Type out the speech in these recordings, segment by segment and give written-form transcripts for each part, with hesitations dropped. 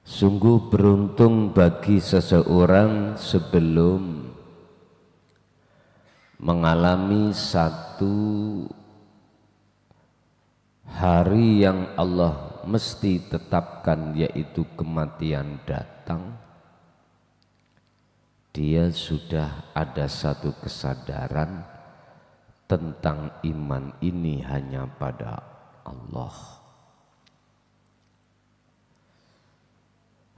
Sungguh beruntung bagi seseorang sebelum mengalami satu hari yang Allah mesti tetapkan, yaitu kematian datang, dia sudah ada satu kesadaran tentang iman ini hanya pada Allah.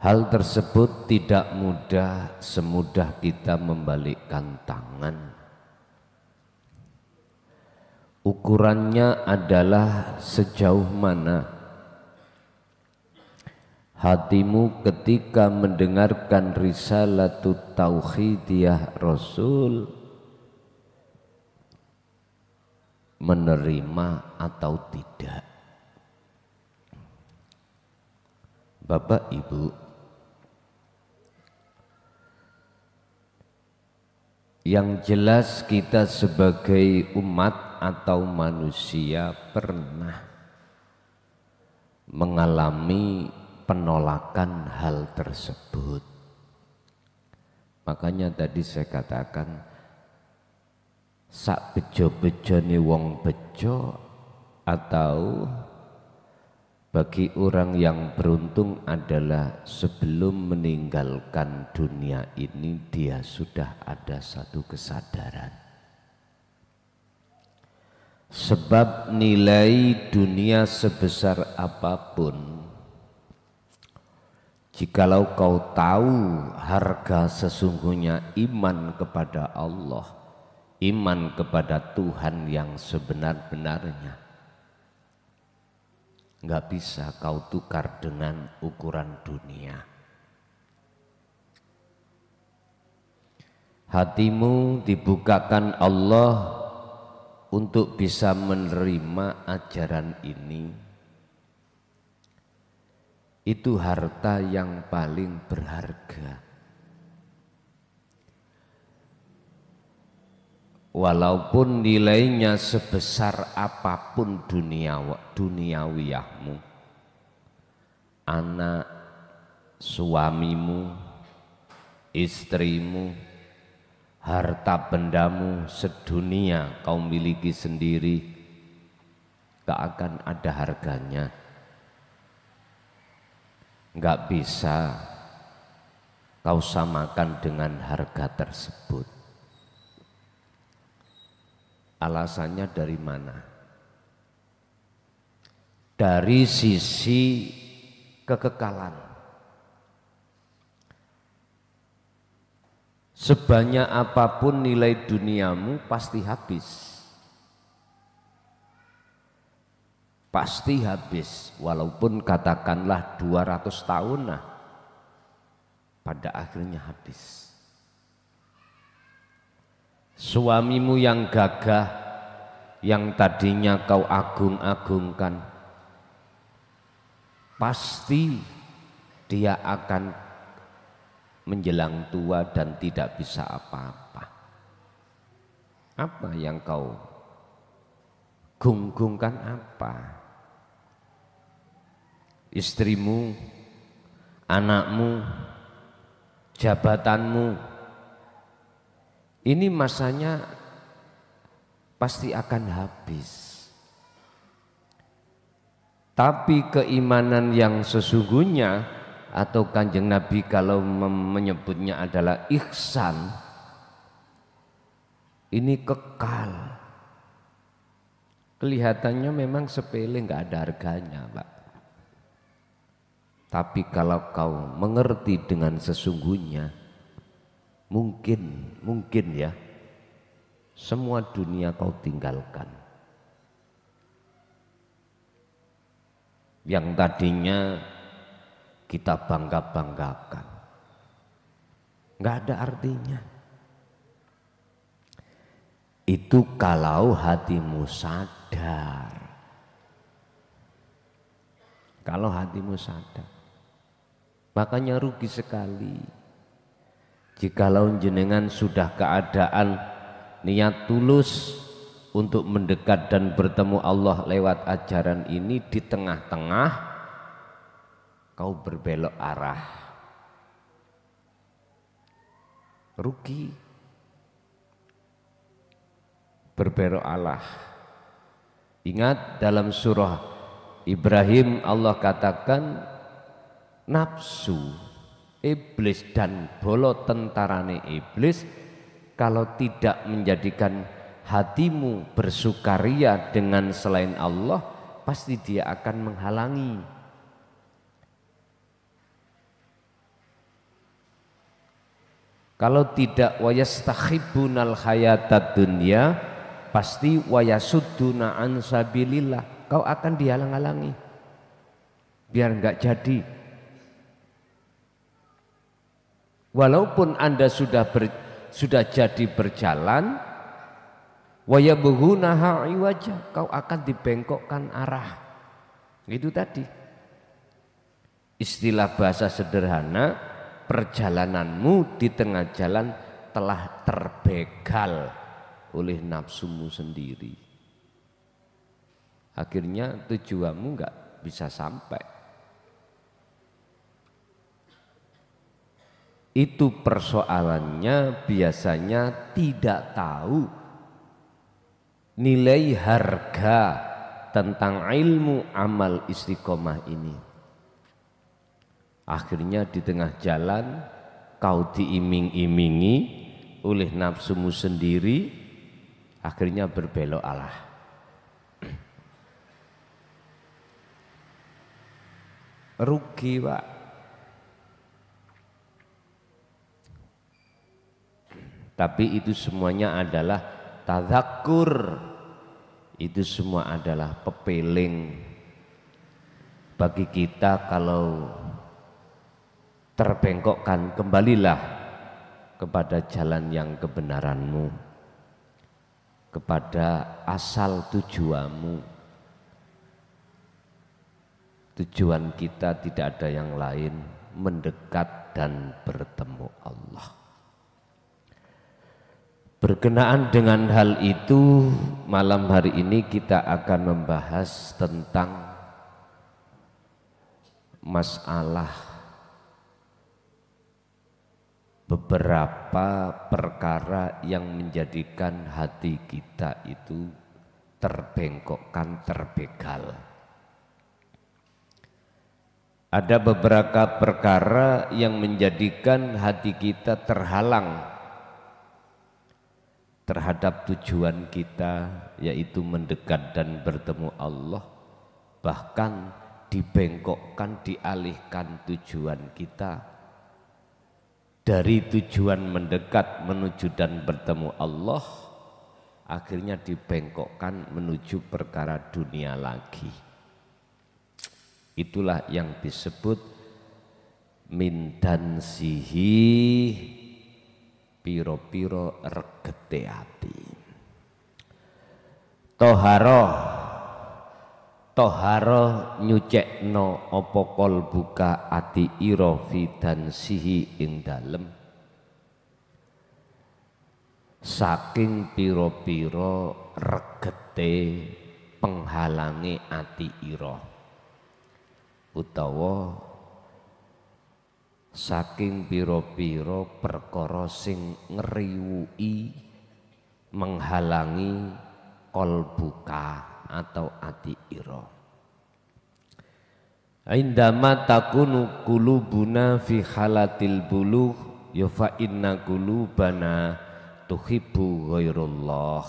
Hal tersebut tidak mudah semudah kita membalikkan tangan. Ukurannya adalah sejauh mana hatimu ketika mendengarkan risalatut tauhidiyah Rasul menerima atau tidak. Bapak Ibu, yang jelas kita sebagai umat atau manusia pernah mengalami penolakan hal tersebut. Makanya tadi saya katakan sak bejo-bejone wong bejo, atau bagi orang yang beruntung adalah sebelum meninggalkan dunia ini dia sudah ada satu kesadaran. Sebab nilai dunia sebesar apapun, jikalau kau tahu harga sesungguhnya iman kepada Allah, iman kepada Tuhan yang sebenar-benarnya, nggak bisa kau tukar dengan ukuran dunia. Hatimu dibukakan Allah untuk bisa menerima ajaran ini. Itu harta yang paling berharga. Walaupun nilainya sebesar apapun duniawiyahmu, anak, suamimu, istrimu, harta bendamu sedunia kau miliki sendiri, gak akan ada harganya. Gak bisa kau samakan dengan harga tersebut. Alasannya dari mana? Dari sisi kekekalan. Sebanyak apapun nilai duniamu pasti habis. Pasti habis, walaupun katakanlah 200 tahun lah, pada akhirnya habis. Suamimu yang gagah, yang tadinya kau agung-agungkan, pasti dia akan menjelang tua dan tidak bisa apa-apa. Apa yang kau gung-gungkan apa? Istrimu, anakmu, jabatanmu, ini masanya pasti akan habis. Tapi keimanan yang sesungguhnya, atau Kanjeng Nabi kalau menyebutnya adalah ihsan, ini kekal. Kelihatannya memang sepele, nggak ada harganya, Pak. Tapi kalau kau mengerti dengan sesungguhnya, mungkin ya, semua dunia kau tinggalkan. Yang tadinya kita bangga-banggakan, nggak ada artinya. Itu kalau hatimu sadar. Kalau hatimu sadar, makanya rugi sekali jikalau jenengan sudah keadaan niat tulus untuk mendekat dan bertemu Allah lewat ajaran ini, di tengah-tengah kau berbelok arah, rugi. Berbelok arah. Ingat dalam surah Ibrahim Allah katakan nafsu iblis dan bolo tentarane iblis kalau tidak menjadikan hatimu bersukaria dengan selain Allah, pasti dia akan menghalangi. Kalau tidak wayastakhibunal hayatad dunya, pasti wayasudduna an sabilillah, kau akan dihalang-halangi biar enggak jadi. Walaupun Anda sudah jadi berjalan, wayabghunaha iwaja, kau akan dibengkokkan arah. Itu tadi istilah bahasa sederhana, perjalananmu di tengah jalan telah terbegal oleh nafsumu sendiri. Akhirnya tujuanmu enggak bisa sampai. Itu persoalannya biasanya tidak tahu nilai harga tentang ilmu amal istiqomah ini. Akhirnya di tengah jalan kau diiming-imingi oleh nafsumu sendiri, akhirnya berbelok arah. Rugi, Pak. Tapi itu semuanya adalah tadzakur. Itu semua adalah pepeling bagi kita. Kalau terbengkokkan, kembalilah kepada jalan yang kebenaranmu, kepada asal tujuanmu. Tujuan kita tidak ada yang lain, mendekat dan bertemu Allah. Berkenaan dengan hal itu, malam hari ini kita akan membahas tentang masalah beberapa perkara yang menjadikan hati kita itu terbengkokkan, terbegal. Ada beberapa perkara yang menjadikan hati kita terhalang terhadap tujuan kita, yaitu mendekat dan bertemu Allah. Bahkan dibengkokkan, dialihkan tujuan kita dari tujuan mendekat menuju dan bertemu Allah, akhirnya dibengkokkan menuju perkara dunia lagi. Itulah yang disebut mindansihi piro-piro regete ati. Toharoh nyucekno apa qalbuka ati ira fidansihi ing dalem saking piro-piro regete penghalangi ati ira, utawa saking piro-piro perkara sing ngriwuki menghalangi qalbuka atau ati ira. Indama takunu qulubuna fi halatil bulugh ya fa inna qulubana tuhibbu ghairullah.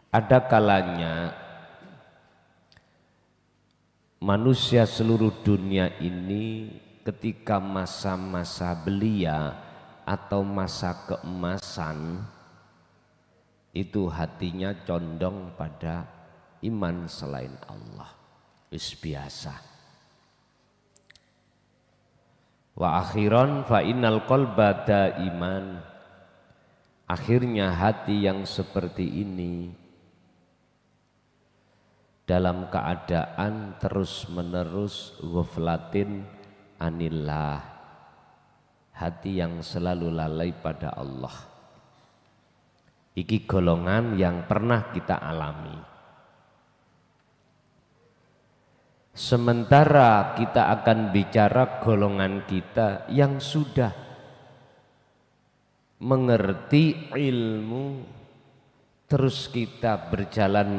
Ada kalanya manusia seluruh dunia ini ketika masa-masa belia atau masa keemasan, itu hatinya condong pada iman selain Allah. Wis biasa. Wa akhiran fa innal qalba daiman. Akhirnya hati yang seperti ini dalam keadaan terus-menerus ghaflatin anillah, hati yang selalu lalai pada Allah. Iki golongan yang pernah kita alami. Sementara kita akan bicara golongan kita yang sudah mengerti ilmu, terus kita berjalan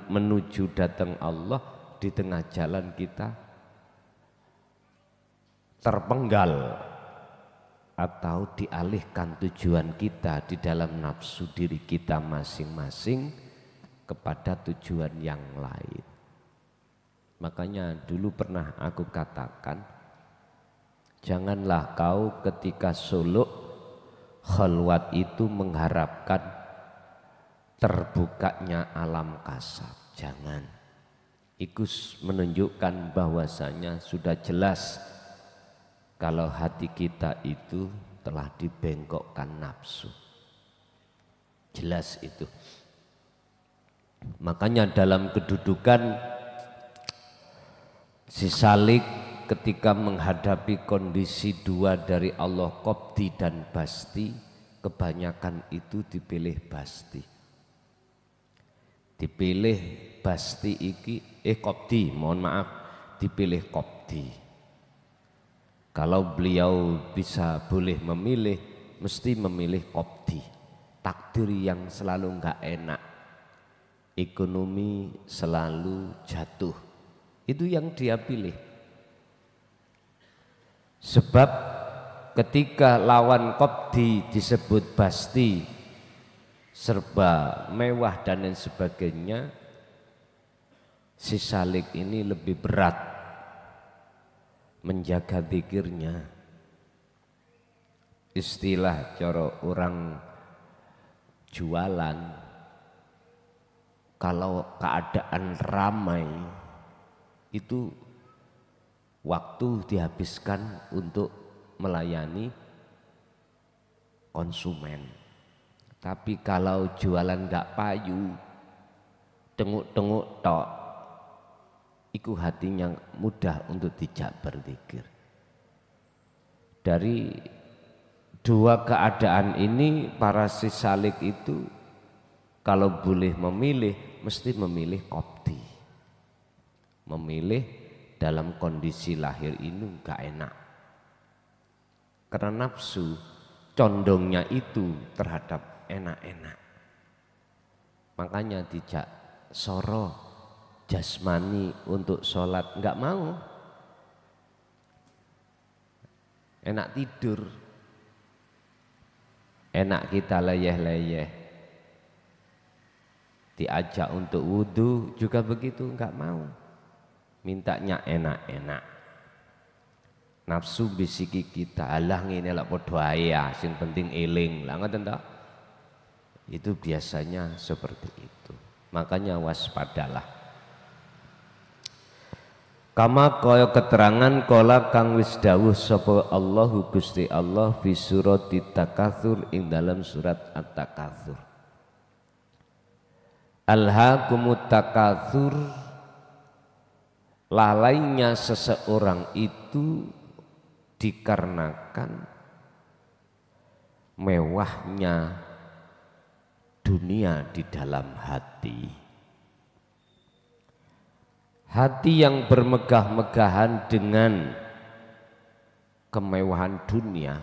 menuju datang Allah, di tengah jalan kita terpenggal atau dialihkan tujuan kita di dalam nafsu diri kita masing-masing kepada tujuan yang lain. Makanya dulu pernah aku katakan, janganlah kau ketika suluk khalwat itu mengharapkan terbukanya alam kasab. Jangan. Itu menunjukkan bahwasanya sudah jelas kalau hati kita itu telah dibengkokkan nafsu. Jelas itu. Makanya dalam kedudukan si Salik ketika menghadapi kondisi dua dari Allah, Qobdi dan Basti, kebanyakan itu dipilih Basti. Dipilih Basti iki, Qobdi, mohon maaf, dipilih Qobdi. Kalau beliau bisa boleh memilih, mesti memilih Qobdi. Takdir yang selalu enggak enak, ekonomi selalu jatuh, itu yang dia pilih. Sebab ketika lawan Qobdi disebut Basti, serba mewah dan lain sebagainya, si Salik ini lebih berat menjaga zikirnya. Istilah cara orang jualan, kalau keadaan ramai itu waktu dihabiskan untuk melayani konsumen. Tapi kalau jualan gak payu, tenguk-tenguk tok, itu hatinya mudah untuk dijak berzikir. Dari dua keadaan ini, para si Salik itu kalau boleh memilih, mesti memilih Qobdi. Memilih dalam kondisi lahir ini gak enak. Karena nafsu condongnya itu terhadap enak-enak. Makanya dijak soro jasmani untuk sholat nggak mau, enak tidur, enak kita leyeh-leyeh. Diajak untuk wudhu juga begitu, nggak mau, mintanya enak-enak. Nafsu bisiki kita, alah ngene lak padha ae ya, sing penting eling. Lah ngoten ta? Itu biasanya seperti itu. Makanya waspadalah. Kama kaya keterangan kala kang wis dawuh sapa Allahu Gusti Allah fi surati Takatsur ing dalam surat At-Takatsur. Alhaakumut takatsur, lalainya seseorang itu dikarenakan mewahnya dunia di dalam hati. Hati yang bermegah-megahan dengan kemewahan dunia.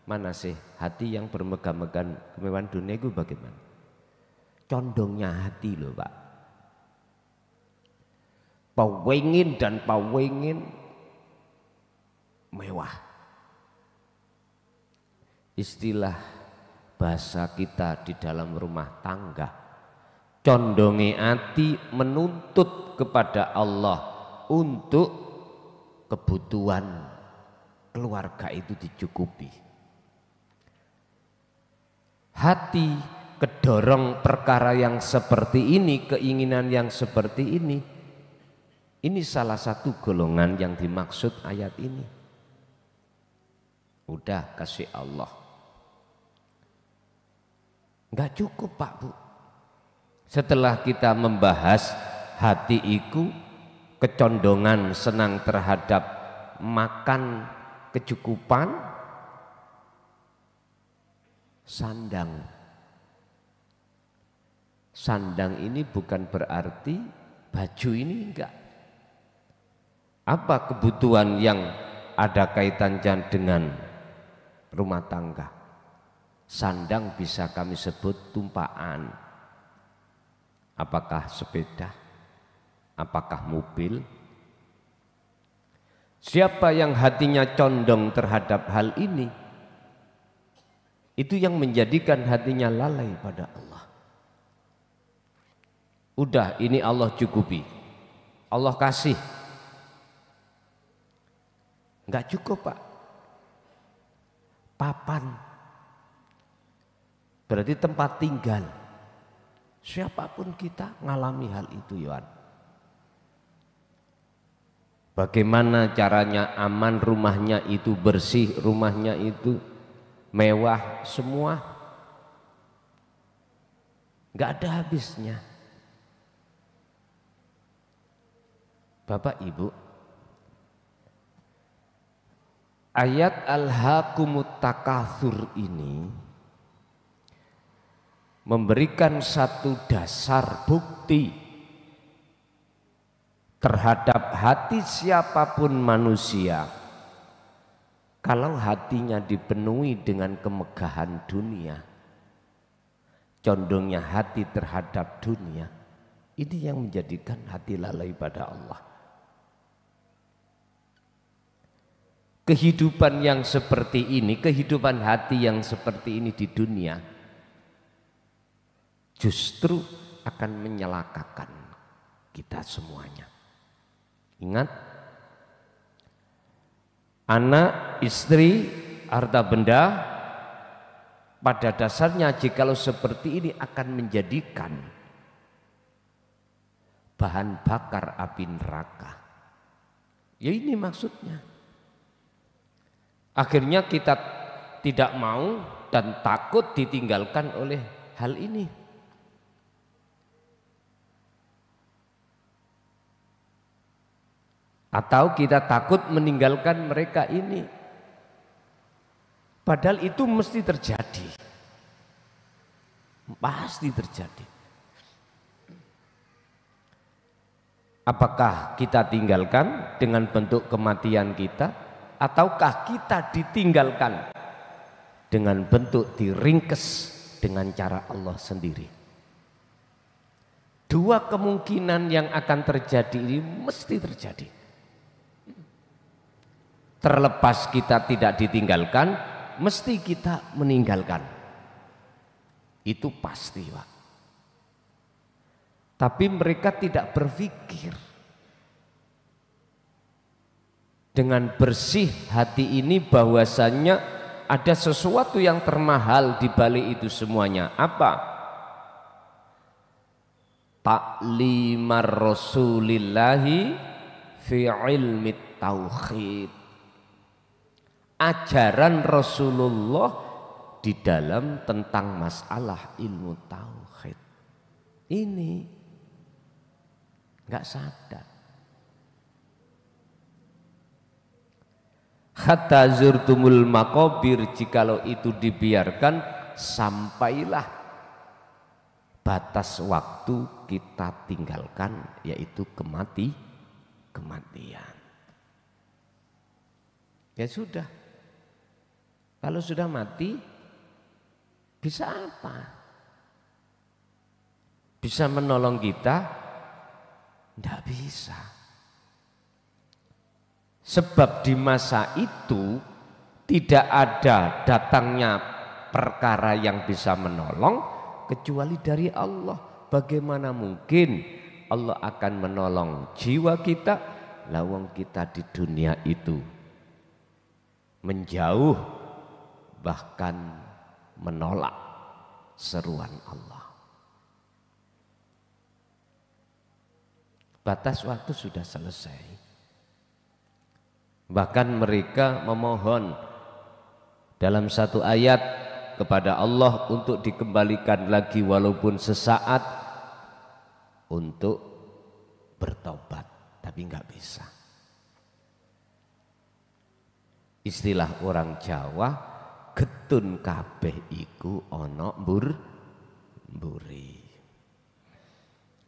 Mana sih hati yang bermegah-megahan kemewahan dunia itu bagaimana? Condongnya hati loh Pak. Pawengin dan pawengin mewah. Istilah bahasa kita di dalam rumah tangga, condonge hati menuntut kepada Allah untuk kebutuhan keluarga itu dicukupi. Hati kedorong perkara yang seperti ini, keinginan yang seperti ini salah satu golongan yang dimaksud ayat ini. Udah kasih Allah, nggak cukup Pak Bu. Setelah kita membahas hati itu kecondongan senang terhadap makan kecukupan, sandang. Sandang ini bukan berarti baju ini enggak. Apa kebutuhan yang ada kaitannya dengan rumah tangga? Sandang bisa kami sebut tumpaan. Apakah sepeda? Apakah mobil? Siapa yang hatinya condong terhadap hal ini, itu yang menjadikan hatinya lalai pada Allah. Udah, ini Allah cukupi, Allah kasih. Enggak cukup Pak. Papan berarti tempat tinggal. Siapapun kita ngalami hal itu, Yohan. Bagaimana caranya aman, rumahnya itu bersih, rumahnya itu mewah, semua nggak ada habisnya. Bapak Ibu, ayat alhaakumut takatsur ini memberikan satu dasar bukti terhadap hati siapapun manusia. Kalau hatinya dipenuhi dengan kemegahan dunia, condongnya hati terhadap dunia, ini yang menjadikan hati lalai pada Allah. Kehidupan yang seperti ini, kehidupan hati yang seperti ini di dunia justru akan menyelakakan kita semuanya. Ingat, anak, istri, harta benda pada dasarnya jikalau seperti ini akan menjadikan bahan bakar api neraka. Ya ini maksudnya. Akhirnya kita tidak mau dan takut ditinggalkan oleh hal ini. Atau kita takut meninggalkan mereka ini. Padahal itu mesti terjadi. Pasti terjadi. Apakah kita tinggalkan dengan bentuk kematian kita? Ataukah kita ditinggalkan dengan bentuk diringkes dengan cara Allah sendiri? Dua kemungkinan yang akan terjadi ini mesti terjadi. Terlepas kita tidak ditinggalkan, mesti kita meninggalkan. Itu pasti, Pak. Tapi mereka tidak berpikir. Dengan bersih hati ini bahwasannya ada sesuatu yang termahal di balik itu semuanya. Apa? Ta'limar Rasulillahi fi ilmi tauhid. Ajaran Rasulullah di dalam tentang masalah ilmu tauhid. Ini enggak sadar. Hatta zurtumul maqabir, jikalau itu dibiarkan sampailah batas waktu kita tinggalkan, yaitu kematian. Ya sudah, kalau sudah mati bisa apa? Bisa menolong kita? Tidak bisa. Sebab di masa itu tidak ada datangnya perkara yang bisa menolong kecuali dari Allah. Bagaimana mungkin Allah akan menolong jiwa kita, lawang kita di dunia itu menjauh bahkan menolak seruan Allah. Batas waktu sudah selesai. Bahkan mereka memohon dalam satu ayat kepada Allah untuk dikembalikan lagi walaupun sesaat untuk bertobat, tapi enggak bisa. Istilah orang Jawa, getun kabeh iku ana mburi.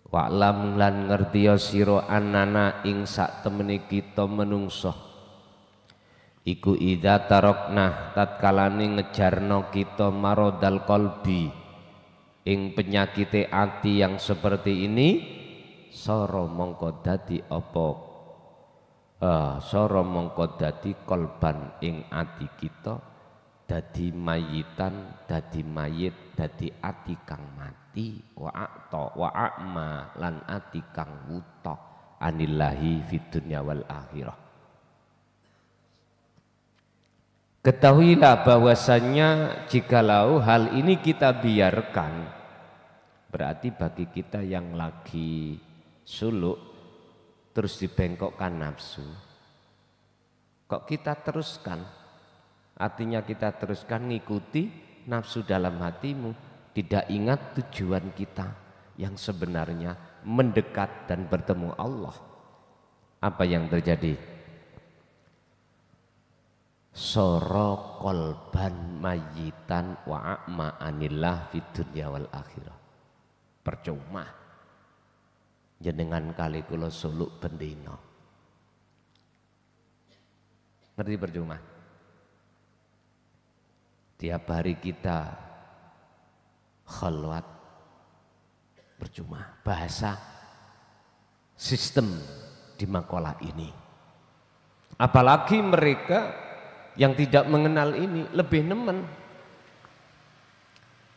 Wa'lam lan ngertiya sira annana ing sak temene kita menungso iku idza tarokna tatkalane ngejarno kita marodal qalbi ing penyakite ati yang seperti ini soro mongko dadi apa soro mongko dadi kolban ing ati kita dadi mayitan dadi mayit dadi ati kang mati wa a'ma lan ati kang wuta anillahi fid dunya wal akhirah. Ketahuilah bahwasannya jikalau hal ini kita biarkan, berarti bagi kita yang lagi suluk terus dibengkokkan nafsu, kok kita teruskan? Artinya kita teruskan ngikuti nafsu dalam hatimu, tidak ingat tujuan kita yang sebenarnya mendekat dan bertemu Allah. Apa yang terjadi? Soro kolban mayitan wa a'ma anillah fid dunya wal akhirah. Percuma jenengan kali kula suluk bendina. Ngerti percuma? Tiap hari kita khalwat percuma. Bahasa sistem di makalah ini. Apalagi mereka yang tidak mengenal ini lebih nemen.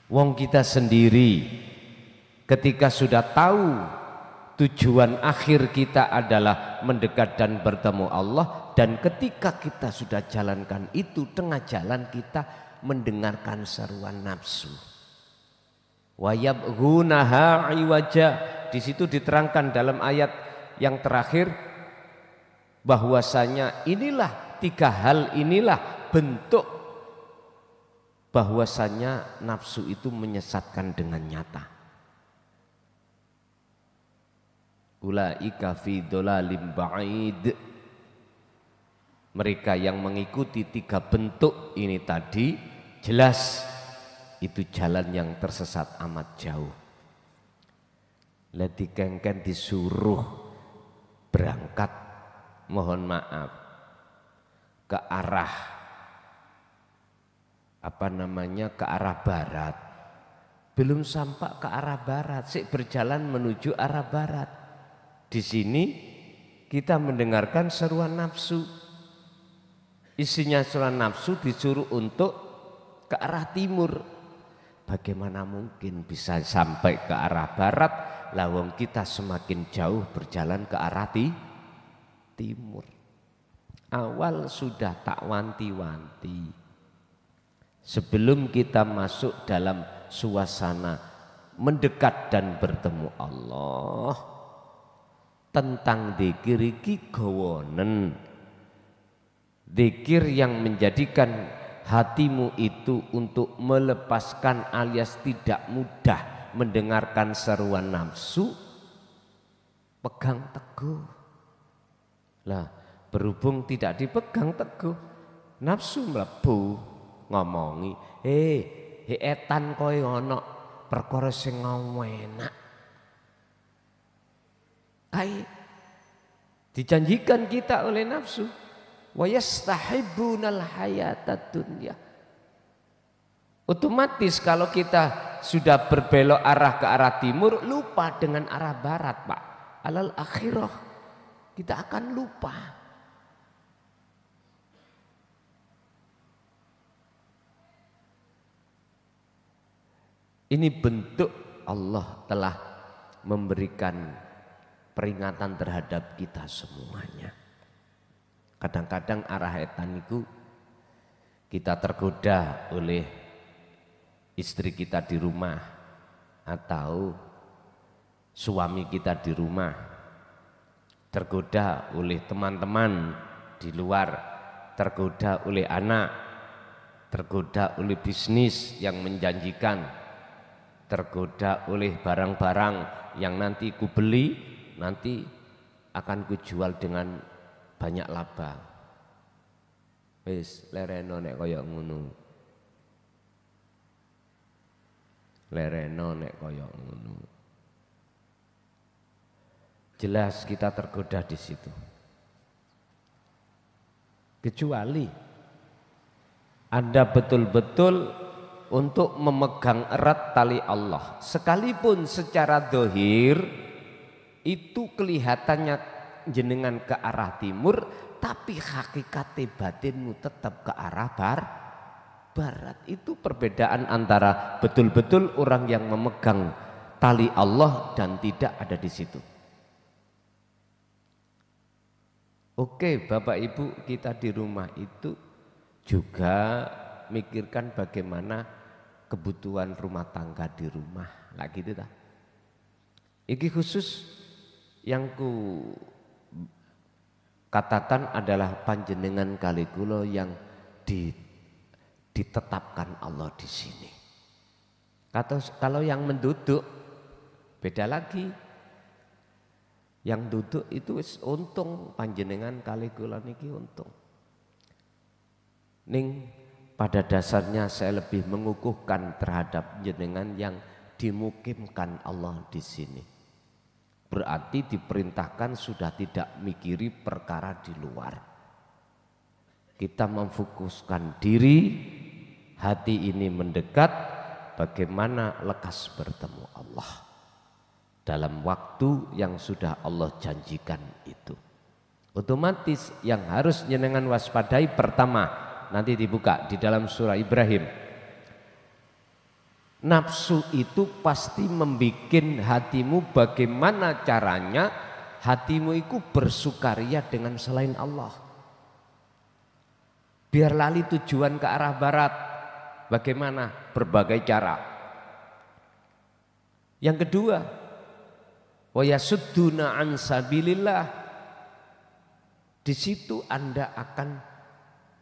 Wong kita sendiri ketika sudah tahu tujuan akhir kita adalah mendekat dan bertemu Allah, dan ketika kita sudah jalankan itu, tengah jalan kita mendengarkan seruan nafsu. Wa yabghunaha iwaja. Di situ diterangkan dalam ayat yang terakhir bahwasanya inilah tiga hal inilah bentuk bahwasanya nafsu itu menyesatkan dengan nyata. Ulaika fi dhalalim ba'id. Mereka yang mengikuti tiga bentuk ini tadi jelas itu jalan yang tersesat amat jauh. Lati kengken disuruh berangkat, mohon maaf, ke arah ke arah barat, belum sampai ke arah barat, sik berjalan menuju arah barat. Di sini kita mendengarkan seruan nafsu, isinya seruan nafsu disuruh untuk ke arah timur. Bagaimana mungkin bisa sampai ke arah barat, lawang kita semakin jauh berjalan ke arah timur. Awal sudah tak wanti-wanti sebelum kita masuk dalam suasana mendekat dan bertemu Allah, tentang dzikir iki gawonen, dzikir yang menjadikan hatimu itu untuk melepaskan alias tidak mudah mendengarkan seruan nafsu, pegang teguh. Lah berhubung tidak dipegang teguh, nafsu mlebu ngomongi, etan kowe ana perkara sing enak. Dijanjikan kita oleh nafsu, wa yastahibbunal hayatad dunya. Otomatis kalau kita sudah berbelok arah ke arah timur, lupa dengan arah barat, Pak. Alal akhirah kita akan lupa. Ini bentuk Allah telah memberikan peringatan terhadap kita semuanya. Kadang-kadang arah etan itu kita tergoda oleh istri kita di rumah atau suami kita di rumah, tergoda oleh teman-teman di luar, tergoda oleh anak, tergoda oleh bisnis yang menjanjikan, tergoda oleh barang-barang yang nanti ku beli, nanti akan ku jual dengan banyak laba. Wis lereno nek kaya ngono. Lereno nek kaya ngono. jelas kita tergoda di situ. Kecuali Anda betul-betul untuk memegang erat tali Allah, sekalipun secara dohir itu kelihatannya jenengan ke arah timur, tapi hakikate batinmu tetap ke arah barat. Itu perbedaan antara betul-betul orang yang memegang tali Allah dan tidak ada di situ. Oke, Bapak Ibu, kita di rumah itu juga mikirkan bagaimana kebutuhan rumah tangga di rumah. Lah gitu ta. Iki khusus yang ku katakan adalah panjenengan kali kula yang ditetapkan Allah di sini. Kalau yang menduduk beda lagi. Yang duduk itu untung panjenengan kali kula niki untung. Ning pada dasarnya saya lebih mengukuhkan terhadap jenengan yang dimukimkan Allah di sini. Berarti diperintahkan sudah tidak mikiri perkara di luar. Kita memfokuskan diri, hati ini mendekat, bagaimana lekas bertemu Allah dalam waktu yang sudah Allah janjikan itu. Otomatis yang harus jenengan waspadai pertama, nanti dibuka di dalam surah Ibrahim. Nafsu itu pasti membikin hatimu, bagaimana caranya hatimu itu bersukaria dengan selain Allah. Biar lali tujuan ke arah barat. Bagaimana? Berbagai cara. Yang kedua, wa yasudduna an sabilillah. Di situ Anda akan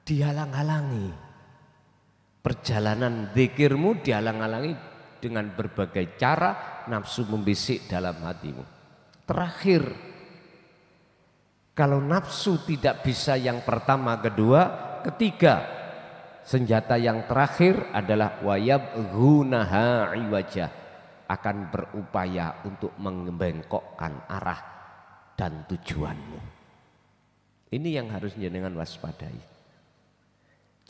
dihalang-halangi. Perjalanan zikirmu dihalang-halangi dengan berbagai cara, nafsu membisik dalam hatimu. Terakhir, kalau nafsu tidak bisa yang pertama, kedua, ketiga, senjata yang terakhir adalah wayabghunaha iwajah, akan berupaya untuk membengkokkan arah dan tujuanmu. Ini yang harus jenengan waspadai.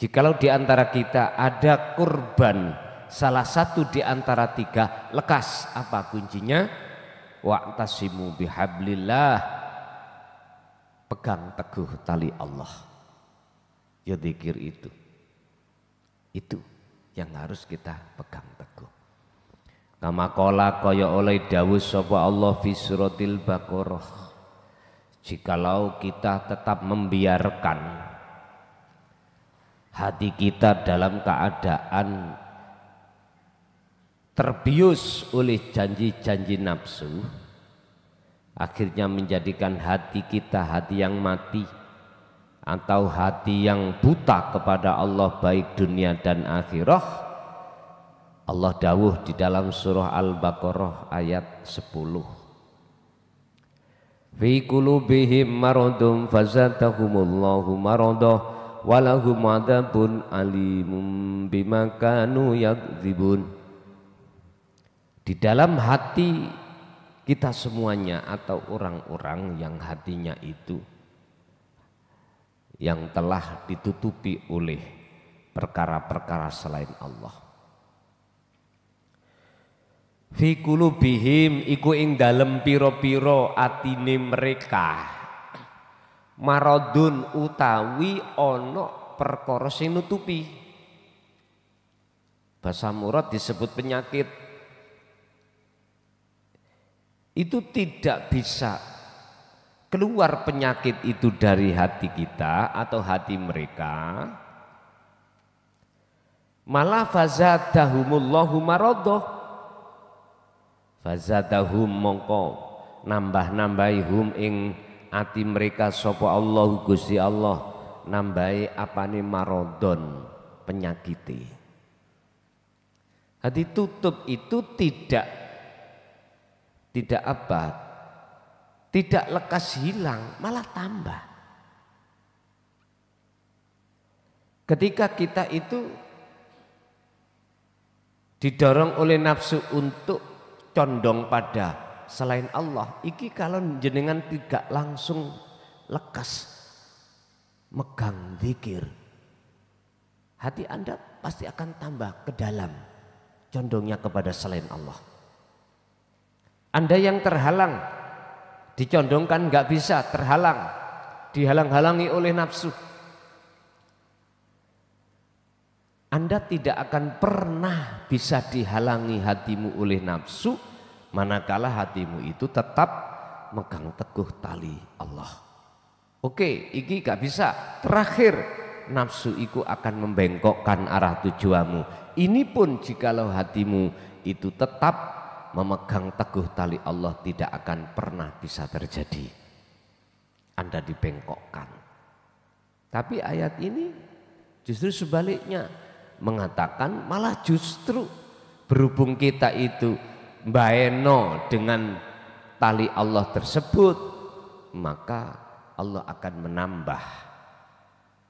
Jikalau di antara kita ada kurban salah satu di antara tiga, lekas. Apa kuncinya? Wa'tasimu bihablillah, pegang teguh tali Allah. Ya zikir itu yang harus kita pegang teguh. Kama qala kaya oleh dawuh sapa Allah fi suratil Baqarah, jikalau kita tetap membiarkan hati kita dalam keadaan terbius oleh janji-janji nafsu, akhirnya menjadikan hati kita hati yang mati atau hati yang buta kepada Allah baik dunia dan akhirah. Allah dawuh di dalam surah Al-Baqarah ayat 10. Fi qulubihim maradun fazadahumullahu maradah walahum adzabun alimum bima kanu yakdzibun. Di dalam hati kita semuanya atau orang-orang yang hatinya itu yang telah ditutupi oleh perkara-perkara selain Allah. Fi qulubihim iku ing dalem pira-pira atine mereka maradun utawi ana perkara sing nutupi. Basa murad disebut penyakit. Itu tidak bisa keluar penyakit itu dari hati kita atau hati mereka, malah fazadahumullahu maradah, fazadahum mongko nambah-nambahi hum ing ati mereka sapa Allah Gusti Allah, nambahi apane maradon, penyakite. Hati tutup itu tidak apa? Tidak lekas hilang, malah tambah. Ketika kita itu didorong oleh nafsu untuk condong pada selain Allah. Iki kalau jenengan tidak langsung lekas megang zikir, hati Anda pasti akan tambah ke dalam, condongnya kepada selain Allah. Anda yang terhalang, dicondongkan nggak bisa, terhalang, dihalang-halangi oleh nafsu. Anda tidak akan pernah bisa dihalangi hatimu oleh nafsu, manakala hatimu itu tetap megang teguh tali Allah. Oke, iki gak bisa. Terakhir, nafsu itu akan membengkokkan arah tujuanmu. Ini pun jikalau hatimu itu tetap memegang teguh tali Allah, tidak akan pernah bisa terjadi. Anda dibengkokkan. Tapi ayat ini justru sebaliknya, mengatakan malah justru berhubung kita itu baeno dengan tali Allah tersebut, maka Allah akan menambah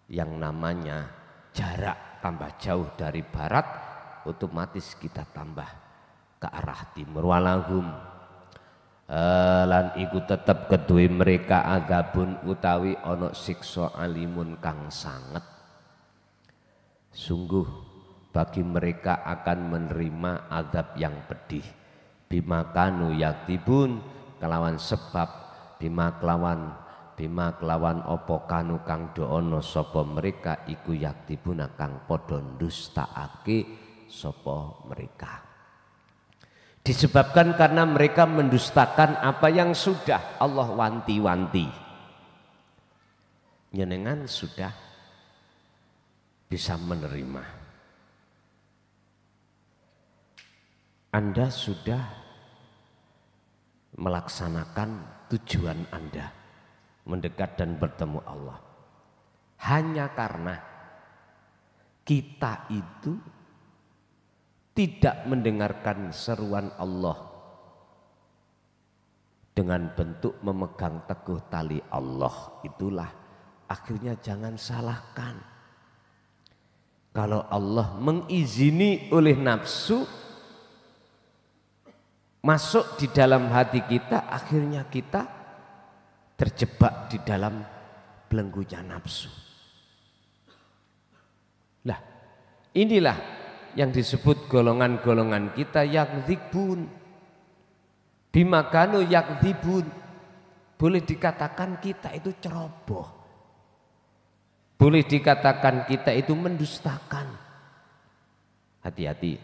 yang namanya jarak tambah jauh dari barat, otomatis kita tambah ke arah timur. Walahum lan iku tetep kedue mereka azabun utawi ono siksa alimun kang sanget. Sungguh bagi mereka akan menerima azab yang pedih. Bima kanu yaktibun, kelawan sebab bima kelawan opo kanu kang doono sopo mereka iku yaktibuna kang podo ndustaake sopo mereka. Disebabkan karena mereka mendustakan apa yang sudah Allah wanti-wanti. Nyenengan sudah bisa menerima. Anda sudah melaksanakan tujuan Anda, mendekat dan bertemu Allah. Hanya karena kita itu tidak mendengarkan seruan Allah dengan bentuk memegang teguh tali Allah, itulah akhirnya jangan salahkan. Kalau Allah mengizini oleh nafsu masuk di dalam hati kita, akhirnya kita terjebak di dalam belenggunya nafsu. Lah, inilah yang disebut golongan-golongan kita yakdzibun. Bima kanu yakdzibun. Boleh dikatakan kita itu ceroboh. Boleh dikatakan kita itu mendustakan. Hati-hati.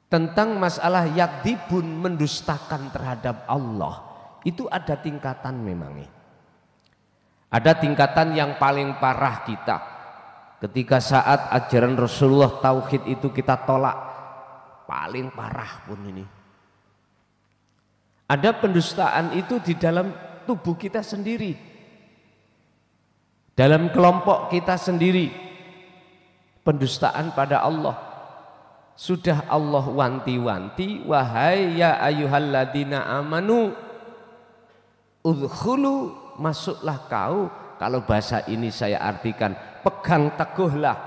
Tentang masalah yakdzibun, mendustakan terhadap Allah, itu ada tingkatan memangnya. Ada tingkatan yang paling parah kita. Ketika saat ajaran Rasulullah tauhid itu kita tolak, paling parah pun ini. Ada pendustaan itu di dalam tubuh kita sendiri, dalam kelompok kita sendiri. Pendustaan pada Allah sudah Allah wanti-wanti, wahai ya ayyuhalladzina amanu udkhulu, masuklah kau. Kalau bahasa ini saya artikan, pegang teguhlah,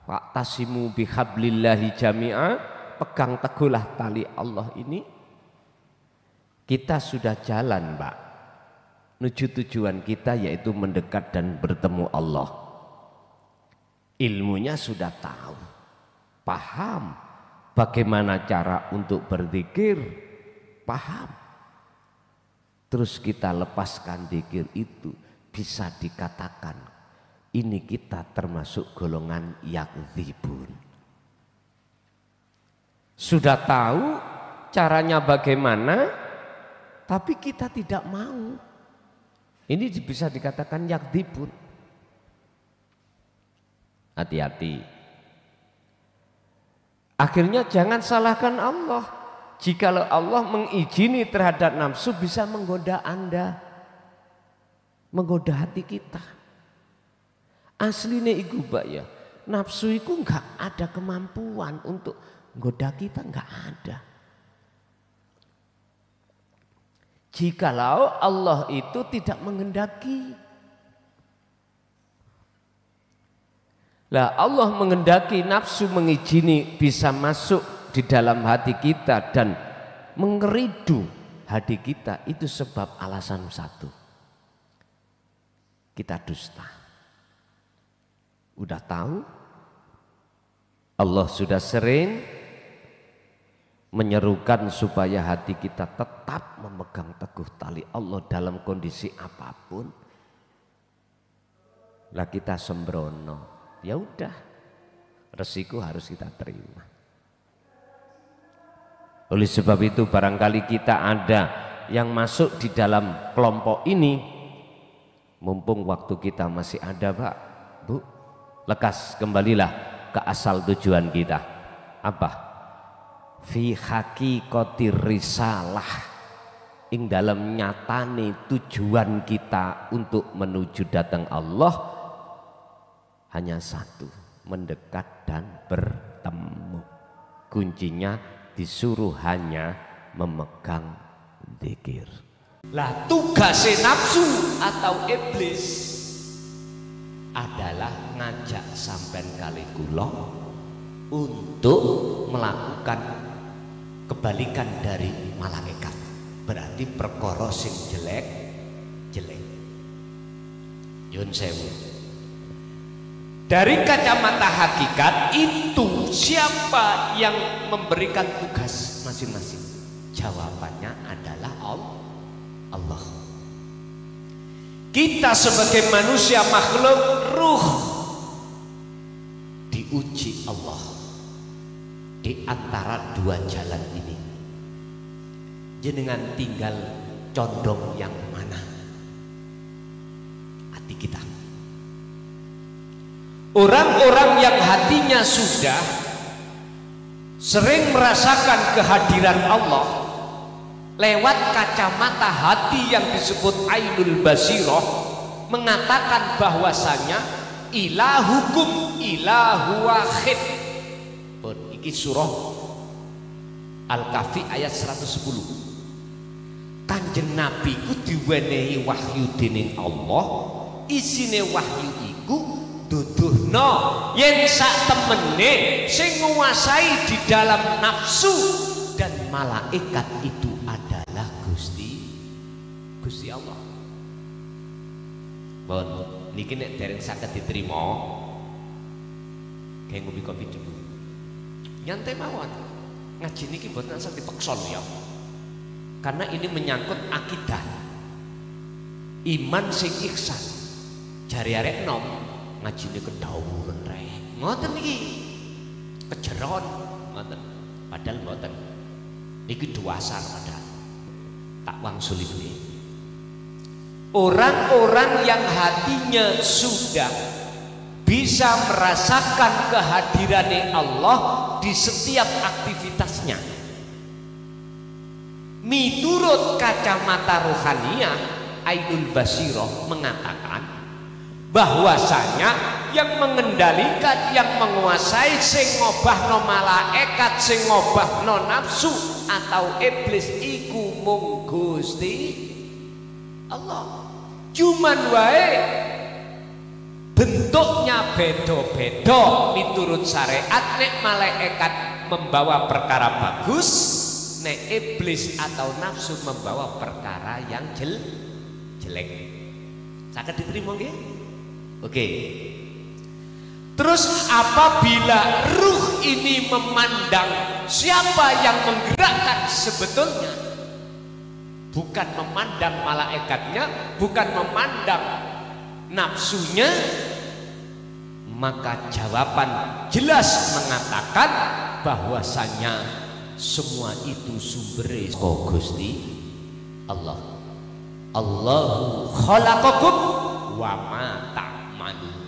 wa'tasimu bihablillahi jami'a, pegang teguhlah tali Allah ini. Kita sudah jalan, Pak, menuju tujuan kita, yaitu mendekat dan bertemu Allah. Ilmunya sudah tahu, paham bagaimana cara untuk berzikir, paham. Terus kita lepaskan zikir itu, bisa dikatakan ini kita termasuk golongan yakdzibun. Sudah tahu caranya bagaimana, tapi kita tidak mau. Ini bisa dikatakan yakdzibun. Hati-hati. Akhirnya jangan salahkan Allah. Jikalau Allah mengizini terhadap nafsu, bisa menggoda Anda, menggoda hati kita. Aslinya iku Mbak ya, nafsu itu enggak ada kemampuan untuk menggoda kita, enggak ada. Jikalau Allah itu tidak menghendaki. Lah Allah menghendaki nafsu mengizini bisa masuk di dalam hati kita dan mengeridu hati kita itu sebab alasan satu. Kita dusta. Udah tahu, Allah sudah sering menyerukan supaya hati kita tetap memegang teguh tali Allah dalam kondisi apapun. Lah kita sembrono, ya udah, resiko harus kita terima. Oleh sebab itu barangkali kita ada yang masuk di dalam kelompok ini, mumpung waktu kita masih ada Pak, Bu, lekas kembalilah ke asal tujuan kita. Apa? Fi haqiqatir risalah, ing dalam nyatane tujuan kita untuk menuju datang Allah hanya satu, mendekat dan bertemu. Kuncinya disuruh hanya memegang zikir. Lah tugasnya nafsu atau iblis adalah ngajak sampean kali kula untuk melakukan kebalikan dari malaikat. Berarti perkara sing jelek. Yun sewu. Dari kacamata hakikat itu siapa yang memberikan tugas masing-masing? Jawabannya adalah Allah. Kita sebagai manusia makhluk ruh diuji Allah di antara dua jalan ini. Jenengan tinggal condong yang mana? Hati kita. Orang-orang yang hatinya sudah sering merasakan kehadiran Allah lewat kacamata hati yang disebut ainul basirah, mengatakan bahwasanya ilahukum ilahu wahid. Iki surah Al-Kahfi ayat 110. Kanjeng Nabi ku diwenehi wahyu dening Allah, isine wahyu iku duduhno yen sak temene sing nguasai di dalam nafsu dan malaikat itu adalah Gusti Allah. Bon, niki nek dereng saged diterima, kayak ngopi kopi dulu. Nyantai mawon. Ngaji niki mboten asal dipeksa ya. Karena ini menyangkut akidah. Iman sing ihsan. Jari arek nom ngajine kedawuren rek. Ngoten niki. Kejeron ngoten. Padahal mboten. Niki duasar padahal. Tak wangsuli kuwi. Orang-orang yang hatinya sudah bisa merasakan kehadiran Allah di setiap aktivitasnya. Miturut kacamata rohaniah, ainul basirah mengatakan bahwasanya yang mengendalikan, yang menguasai sing ngobahno malaikat, sing ngobahno nafsu atau iblis iku mung Gusti Allah. Cuman wae bentuknya beda-beda miturut syariat. Nek malaikat membawa perkara bagus, nek iblis atau nafsu membawa perkara yang jelek. Saged diterima nggih? Oke. Terus apabila ruh ini memandang siapa yang menggerakkan sebetulnya, bukan memandang malaikatnya, bukan memandang nafsunya, maka jawaban jelas mengatakan bahwasanya semua itu sumbernya Gusti Allah. Allahu khalaqakum wa ma ta'malun.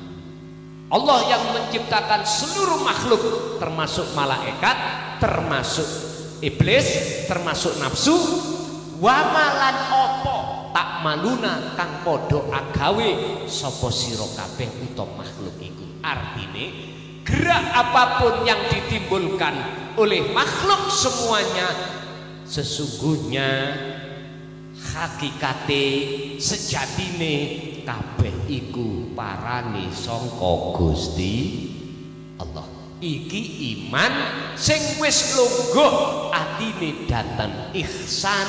Allah yang menciptakan seluruh makhluk, termasuk malaikat, termasuk iblis, termasuk nafsu. Wa malan opo tak maluna kang podo agawe sapa sira kabeh utawa makhluk iku. Artine gerak apapun yang ditimbulkan oleh makhluk semuanya sesungguhnya hakikate sejatine kabeh iku parane sangka Gusti Allah. iki iman sing wis lungguh atine datan ihsan,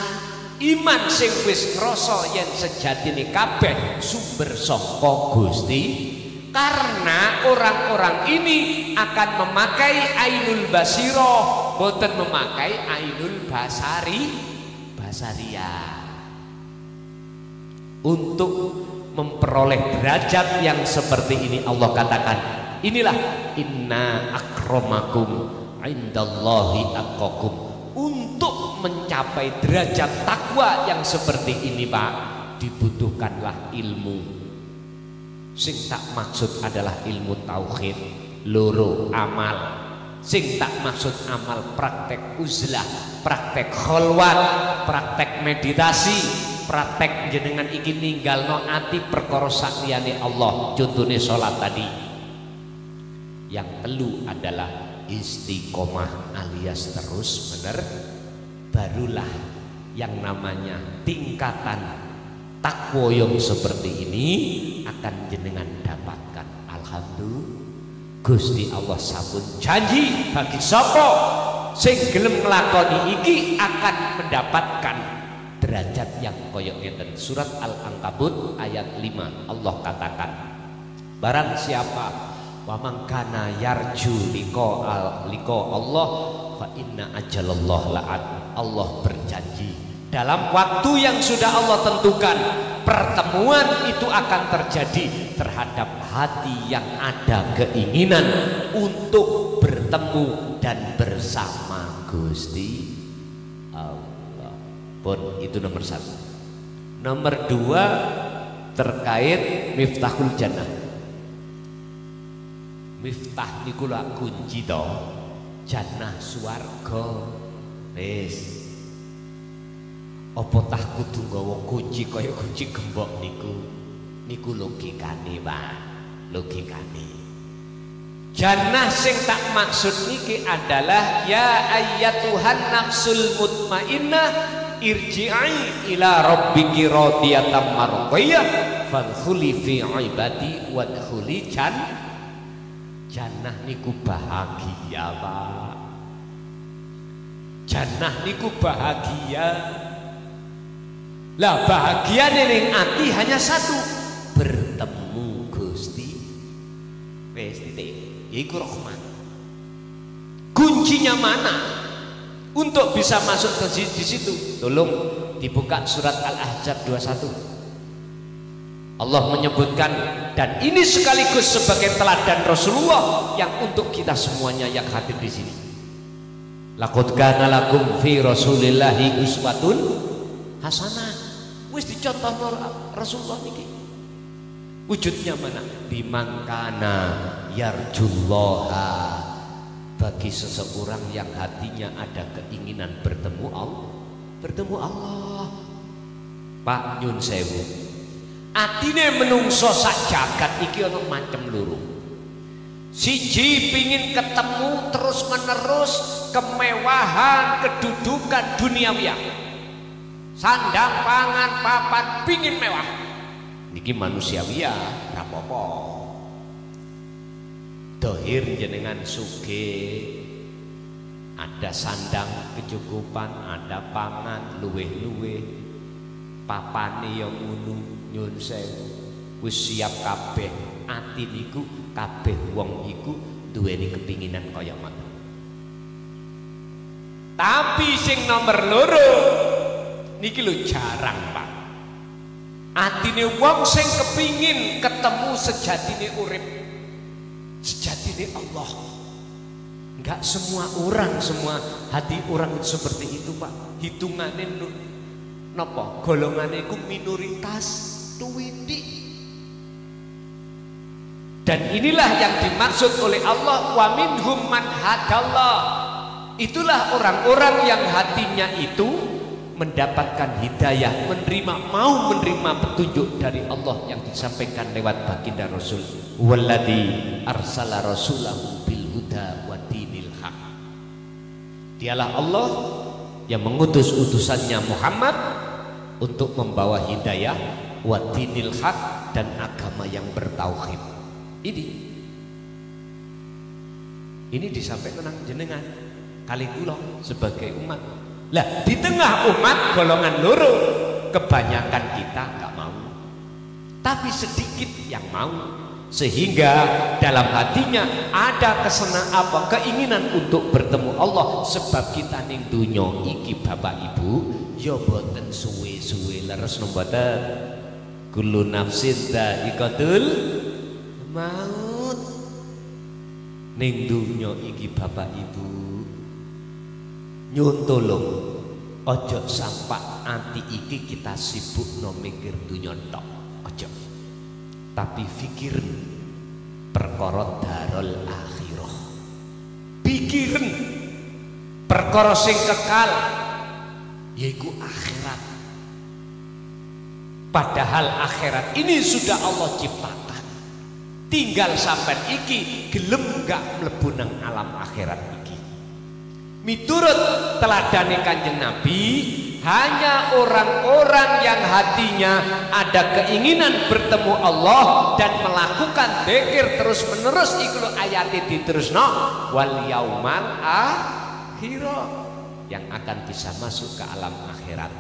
iman sing wis ngrasa yen sejatine kabeh sumber saka Gusti. Karena orang-orang ini akan memakai ainul basiro, boten memakai ainul basariyah untuk memperoleh derajat yang seperti ini. Allah katakan, inilah inna akramakum indallahi atqakum. Untuk mencapai derajat takwa yang seperti ini, Pak, dibutuhkanlah ilmu. Sing tak maksud adalah ilmu tauhid, loro amal. Sing tak maksud amal praktek uzlah, praktek kholwat, praktek meditasi, praktek jenengan iki ninggalno ati perkara sakliyane Allah, contohnya sholat tadi. Yang telu adalah istiqomah alias terus bener, barulah yang namanya tingkatan takwa yang seperti ini akan jenengan dapatkan. Alhamdulillah, Gusti Allah sampun janji bagi sapa sing gelem nglakoni iki akan mendapatkan derajat yang koyok ngeten. Surat Al-Ankabut ayat 5 Allah katakan, barang siapa wa man kana yarju liqa Allah fa inna ajalallah la'at. Allah berjanji dalam waktu yang sudah Allah tentukan, pertemuan itu akan terjadi terhadap hati yang ada keinginan untuk bertemu dan bersama Gusti Allah. Pun itu nomor satu. Nomor dua terkait miftahul jannah. Miftah niku lak kunci to jannah swarga. Wis. Apa tah kudu nggawa kunci kaya kunci gembok niku? Niku logikane, Pak. Logikane. Jannah sing tak maksud niki adalah ya ayyatuhan nafsul mutmainnah irji'i ila rabbiki radiyatan mardiyah fadkhuli fi ibadi wadkhuli jannah niku bahagia, Pak. Jannah niku bahagia. Lah bahagia ning ati hanya satu, bertemu Gusti. Wes titik, yaiku rahmat. Kuncinya mana untuk bisa masuk ke di situ? Tolong dibuka surat Al-Ahzab 21. Allah menyebutkan, dan ini sekaligus sebagai teladan Rasulullah yang untuk kita semuanya yang hadir di sini. Laqad kana lakum fi Rasulillahi uswatun hasanah. Wis dicontoh Rasulullah niki. Wujudnya mana? Bimangkana yarjullaha, bagi seseorang yang hatinya ada keinginan bertemu Allah. Bertemu Allah. Pak nyun sewu. Atine menungso sak jagat iki ana macem loro. Siji pingin ketemu terus menerus kemewahan, kedudukan duniawiah. Sandang pangan papan pingin mewah niki manusiawi ya rapopo. Dohir jenengan sugih, ada sandang kecukupan, ada pangan luweh-luweh, papane yang ngono nyun sewu wis siap kabeh. Ati niku kabeh wong iku duweni kepinginan kaya ngoten. Tapi sing nomor loro niki lho jarang, Pak. Atine wong sing kepingin ketemu sejatine urip, sejatine Allah. Enggak semua orang, semua hati orang seperti itu, Pak. Hitungane napa? Golongane iku minoritas tuwindik. Dan inilah yang dimaksud oleh Allah, wa minhum man hadallah. Itulah orang-orang yang hatinya itu mendapatkan hidayah, mau menerima petunjuk dari Allah yang disampaikan lewat baginda Rasul. Walladzi arsala rasulahu bil huda wa dinil haq. Dialah Allah yang mengutus utusannya Muhammad untuk membawa hidayah wa dinil haq dan agama yang bertauhid. Ini Ini disampaikan nang jenengan kali kula sebagai umat. Lah di tengah umat golongan loro, kebanyakan kita nggak mau, tapi sedikit yang mau, sehingga dalam hatinya ada keinginan untuk bertemu Allah. Sebab kita ning dunya iki Bapak Ibu ya boten suwe-suwe leres mboten. Kullu nafsin dha'iqatul maut. Ning dunya iki Bapak Ibu nyuwun tolong ojo sampai ati iki kita sibuk no mikir dunya tok, ojo, tapi pikirin perkara darul akhirah, pikirin perkara sing kekal yaiku akhirat. Padahal akhirat ini sudah Allah ciptakan, tinggal sampai iki gelem gak mlebu nang alam akhirat iki. Miturut teladane Kanjeng Nabi, hanya orang-orang yang hatinya ada keinginan bertemu Allah dan melakukan dzikir terus menerus, iku ayat diterusno wal yaumal akhir, yang akan bisa masuk ke alam akhirat.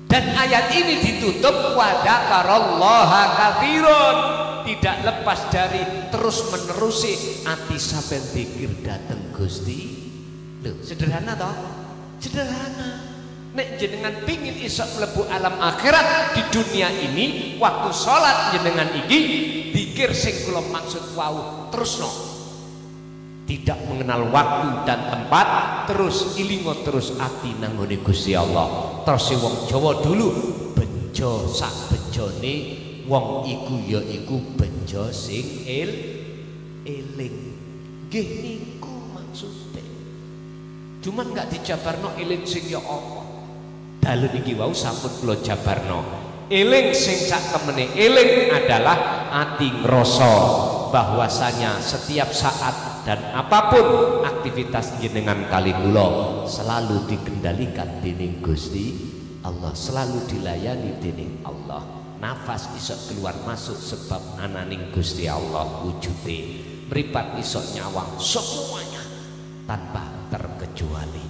Dan ayat ini ditutup wa dzakarallaha katsiran, tidak lepas dari terus menerusi ati sampai dzikir dateng Gusti. Loh, sederhana toh? Sederhana. Nek jenengan pingin isok mlebu alam akhirat di dunia ini, waktu sholat jenengan iki dzikir sing kula maksud wau terusno, tidak mengenal waktu dan tempat, terus ilingo terus ati nang ngene Gusti Allah. Terus wong Jawa dulu bejo sak bejone wong iku ya iku bejo sing eling. Nggih niku maksude. Cuman gak dijabarno eling sing ya apa. Dalu niki wau sampun kula jabarno. Eling sing sak temene eling adalah ati ngrasa bahwasanya setiap saat dan apapun aktivitas jenengan kali kula selalu dikendalikan dening Gusti Allah, selalu dilayani dening Allah. Nafas isok keluar masuk sebab ananing Gusti Allah wujude. Mripat isok nyawang semuanya tanpa terkecuali.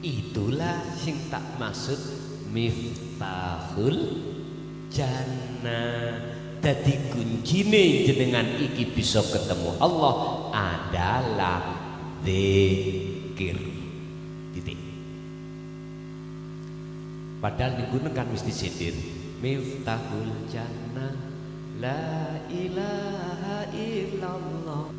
Itulah sing tak maksud miftahul jannah. Dadi kuncine jenengan iki bisa ketemu Allah adalah dzikir. Titik. Padahal digunakan kan mesti sindir. Miftahul jannah la ilaha illallah.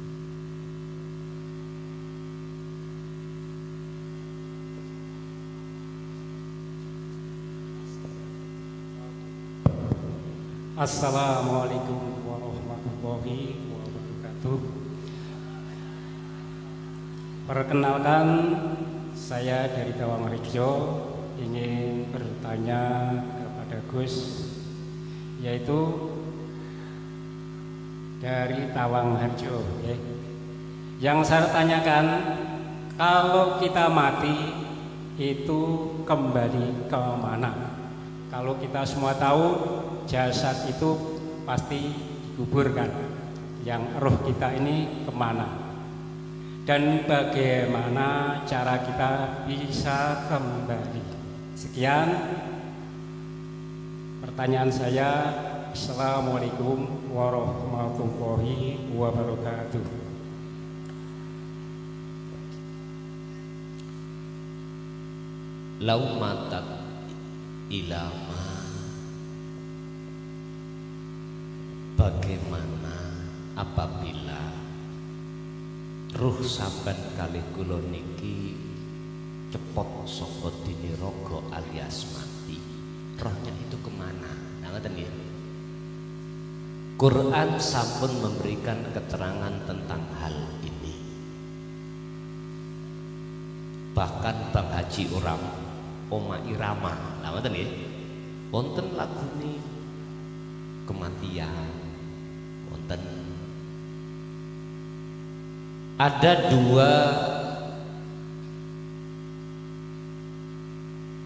Assalamualaikum warahmatullahi wabarakatuh. Perkenalkan, saya dari Tawangrejo ingin bertanya kepada Gus, yaitu dari Tawangharjo. Yang saya tanyakan, kalau kita mati itu kembali ke mana? Kalau kita semua tahu jasad itu pasti dikuburkan, yang roh kita ini kemana, dan bagaimana cara kita bisa kembali. Sekian pertanyaan saya. Assalamualaikum warahmatullahi wabarakatuh. Laumatat ilama, bagaimana apabila ruh sampean kalih kula niki cepot saka dene raga alias mati, rohnya itu kemana? Nah, ngoten nggih. Quran sampun memberikan keterangan tentang hal ini. Bahkan Bang Haji Uram, Oma Irama, nah ngoten nggih, wonten lagune kematian, wonten. Ada dua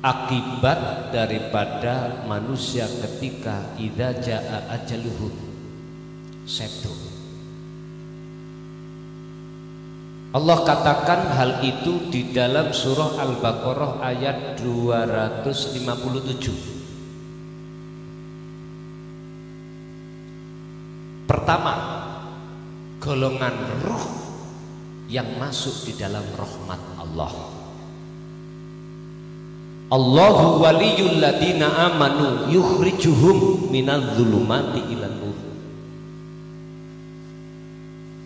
akibat daripada manusia ketika idza jaa ajaluhu, sabtu. Allah katakan hal itu di dalam surah Al-Baqarah ayat 257. Pertama, golongan ruh yang masuk di dalam rahmat Allah. Allahu waliyul ladina amanu yukhrijuhum minadh-dhulumati ilan nur.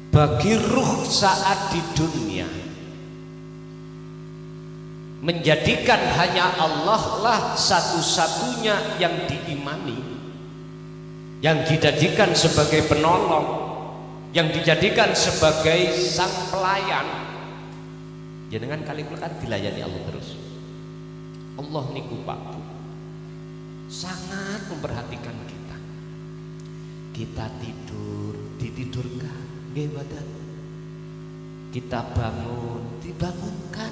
Bagi ruh saat di dunia menjadikan hanya Allah lah satu-satunya yang diimani, yang dijadikan sebagai penolong, yang dijadikan sebagai sang pelayan. Jangan kali kan dilayani Allah terus. Allah niku Pak Bu sangat memperhatikan kita. Kita tidur ditidurkan, nggih badan. Kita bangun dibangunkan.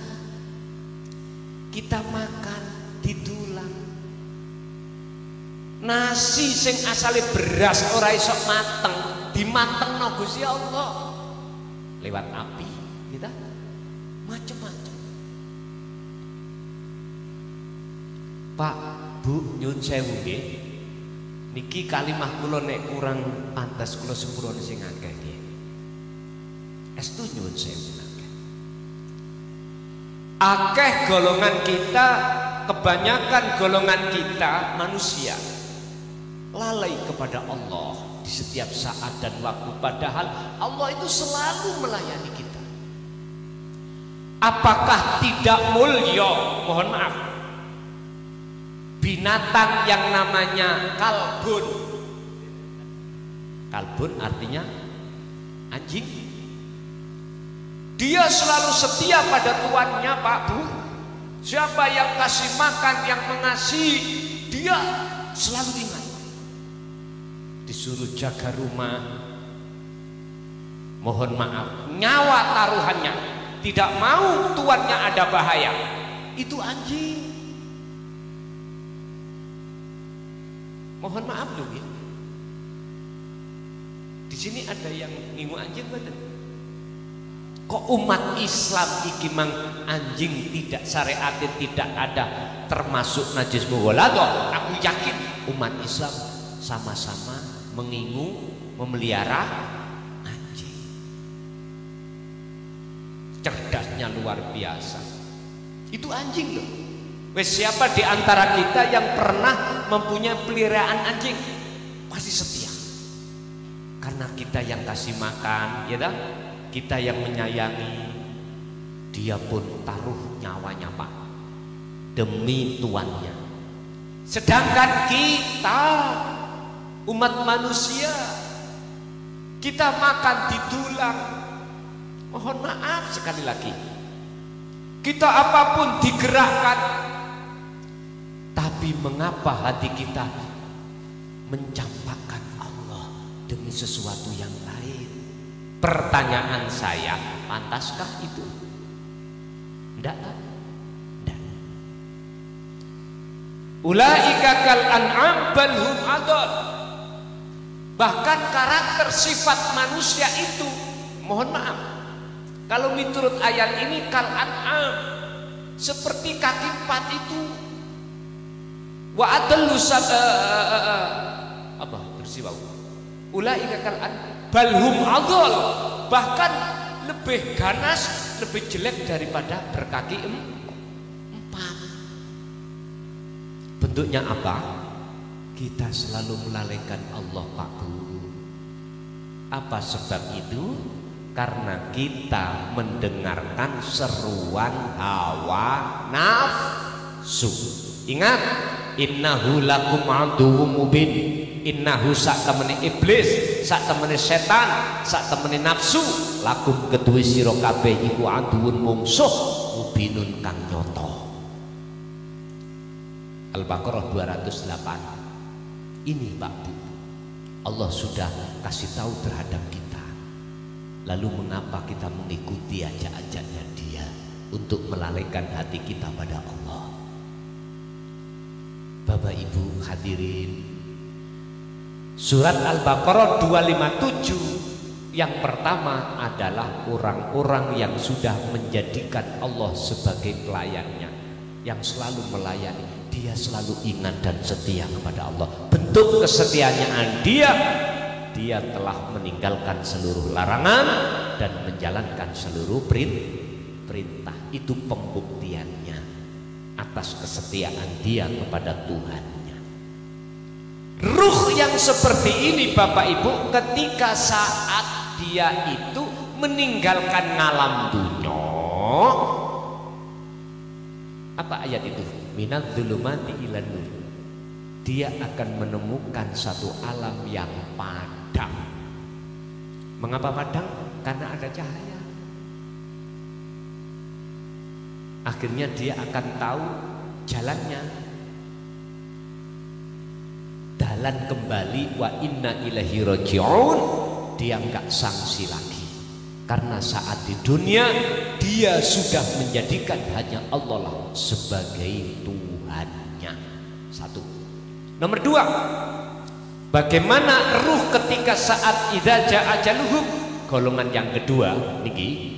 Kita makan didulang. Nasi sing asale beras ora iso mateng, dimatengno Gusti Allah lewat api, kita macam-macam. Pak, Bu, nyun sewu nggih. Niki kalimah kula nek kurang pantes kula sepurane sing akeh nggih. Estu nyun sewu akeh. Akeh golongan kita, kebanyakan golongan kita manusia lalai kepada Allah di setiap saat dan waktu, padahal Allah itu selalu melayani kita. Apakah tidak mulia, mohon maaf, binatang yang namanya kalbun? Kalbun artinya anjing. Dia selalu setia pada tuannya Pak Bu. Siapa yang kasih makan, yang mengasihi, dia selalu ingat. Disuruh jaga rumah, mohon maaf, nyawa taruhannya, tidak mau tuannya ada bahaya. Itu anjing. Mohon maaf loh ya. Di sini ada yang ngingu anjing badan. Kok umat Islam iki mang anjing tidak syariat tidak ada termasuk najis mughaladhah? Aku yakin umat Islam sama-sama mengingu, memelihara anjing. Cerdasnya luar biasa. Itu anjing loh. Wes siapa di antara kita yang pernah mempunyai peliharaan anjing? Pasti setia. Karena kita yang kasih makan, ya dah? Kita yang menyayangi, dia pun taruh nyawanya Pak demi tuannya. Sedangkan kita umat manusia, kita makan didulang. Mohon maaf sekali lagi, kita apapun digerakkan, tapi mengapa hati kita mencampakkan Allah demi sesuatu yang lain? Pertanyaan saya, pantaskah itu? Tidak. Ulaika kal an'am bal hum adall. Bahkan karakter sifat manusia itu, mohon maaf, kalau menurut ayat ini kal an'am, seperti kaki empat itu. Wa adallu apa bersifat ulaika kal an'am bal hum adall, bahkan lebih ganas, lebih jelek daripada berkaki empat. Bentuknya apa? Kita selalu melalaikan Allah Pak Bu. Apa sebab itu? Karena kita mendengarkan seruan hawa nafsu. Ingat, innahu lakum aduwwum mubin. Innahu sak temene iblis, sak temene setan, sak temene nafsu, lakum kedue sira kabeh iku aduwun mungsuh mubinun kang nyoto. Al-Baqarah 208. Ini Pak Bu, Allah sudah kasih tahu terhadap kita. Lalu mengapa kita mengikuti ajak-ajaknya Dia untuk melalaikan hati kita pada Allah? Bapak Ibu hadirin, surat Al-Baqarah 257 Yang pertama adalah orang-orang yang sudah menjadikan Allah sebagai pelayannya, yang selalu melayani. Dia selalu ingat dan setia kepada Allah. Bentuk kesetiaan dia telah meninggalkan seluruh larangan dan menjalankan seluruh perintah. Itu pembuktiannya atas kesetiaan dia kepada Tuhannya. Ruh yang seperti ini Bapak Ibu, ketika saat dia itu meninggalkan ngalam dunya, apa ayat itu? Minadz dzulumati ilan nur. Dia akan menemukan satu alam yang padam. Mengapa padam? Karena ada cahaya. Akhirnya dia akan tahu jalannya. Dalan kembali wa inna ilaihi raji'un. Dia enggak sangsi lagi, karena saat di dunia dia sudah menjadikan hanya Allah lah sebagai Tuhannya. Satu. Nomor dua, bagaimana ruh ketika saat idza ja'a ajaluhum? Golongan yang kedua niki,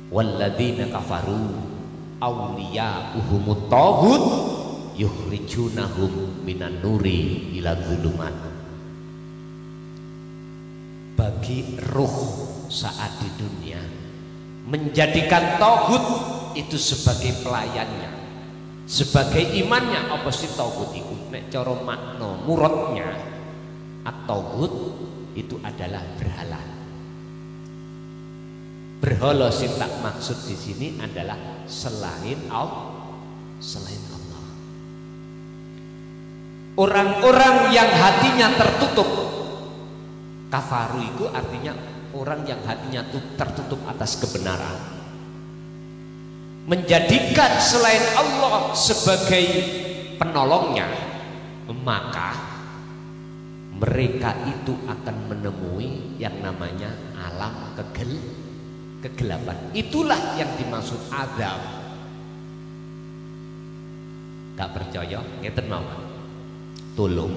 walladzina kafaru awliya'uhumut taghut yukhrijunahum minan nuri ila dzulumat. Bagi ruh saat di dunia menjadikan tauhid itu sebagai pelayannya, sebagai imannya. Apa sih tauhid itu? Nek cara makna muradnya, at-tauhid itu adalah berhala. Berhala sing tak maksud di sini adalah selain Allah. Orang-orang yang hatinya tertutup. Kafaru itu artinya orang yang hatinya tertutup atas kebenaran, menjadikan selain Allah sebagai penolongnya, maka mereka itu akan menemui yang namanya alam kegelapan. Itulah yang dimaksud azab. Gak percaya? Ngeten mawon. Tolong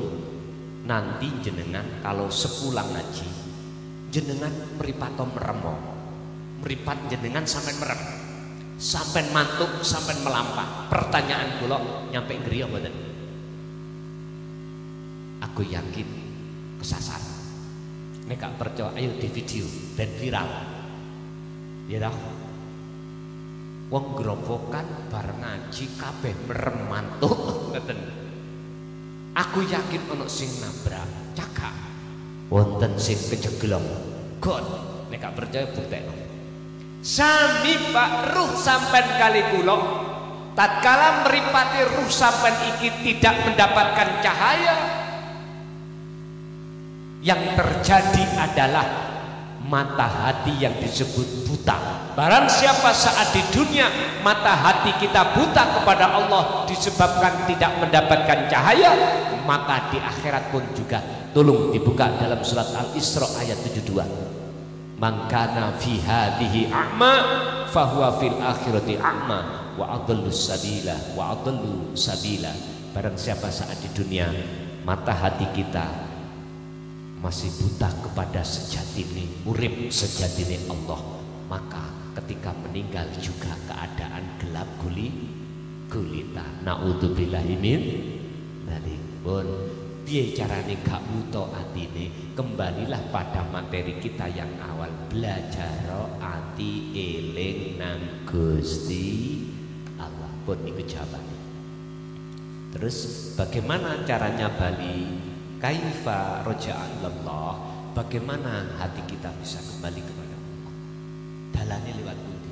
nanti jenengan kalau sepulang ngaji, jenengan meripato meremo, meripat jenengan sampai merem, sampai mantuk, sampai melampah. Pertanyaan kula nyampe griya mboten? Aku yakin kesasar. Nek gak percaya ayo di video dan viral. Ya dah. Wong grobokan bareng ngaji kabeh merem mantuk ngeten. Aku yakin ono sing nabrak cakak, wonten sing kejeglong gon. Nek gak percaya buktekno. Sami Pak ruh sampean kali kula, tatkala mripate ruh sampean iki tidak mendapatkan cahaya, yang terjadi adalah mata hati yang disebut buta. Barang siapa saat di dunia mata hati kita buta kepada Allah disebabkan tidak mendapatkan cahaya, maka di akhirat pun juga. Tolong dibuka dalam surat Al-Isra ayat 72. Man kana fi hadhihi a'ma fahuwa fil akhirati a'ma wa adallu sabila wa adallu sabila. Barang siapa saat di dunia mata hati kita masih buta kepada sejatine urip, sejatine Allah, maka ketika meninggal juga keadaan gelap gulita. Naudzubillahi min dzalik. Pun piye carane gak buta atine? Kembalilah pada materi kita yang awal, belajar ati eling nang Gusti Allah. Pun iku jawabannya. Terus bagaimana caranya bali? Kaifa roja'an Allah, bagaimana hati kita bisa kembali kepada Allah? Dalane lewat pundi?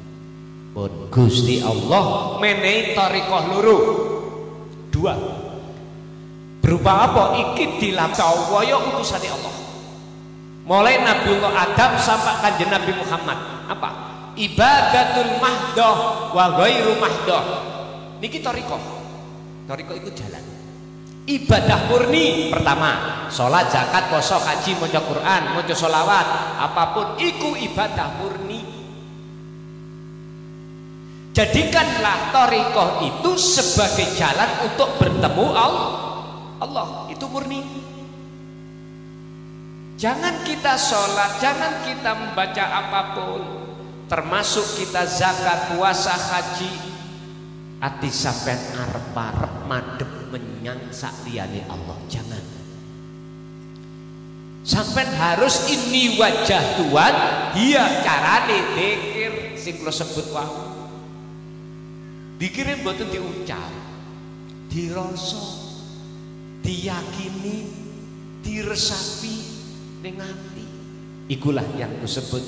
Pun Gusti Allah menehi thariqah loro. Dua. Berupa apa? Iki dilakoni kaya utusane Allah. Mulai Nabiullah Adam sampai kanjeng Nabi Muhammad. Apa? Ibadatul mahdoh wa ghairu mahdoh. Niki thariqah. Thariqah itu jalan. Ibadah murni pertama, sholat, zakat, puasa, haji, maca Quran, maca sholawat, apapun iku ibadah murni. Jadikanlah thariqah itu sebagai jalan untuk bertemu Allah. Itu murni. Jangan kita sholat, jangan kita membaca apapun, termasuk kita zakat, puasa, haji, ati sampean arep-arep madhep menyang sakliyane Allah. Jangan. Sampean harus ini wajah Tuhan, dia carane dzikir sing kula sebut wae. Dikire mboten diucap, dirasa, diyakini, diresapi ning ati. Ikulah yang disebut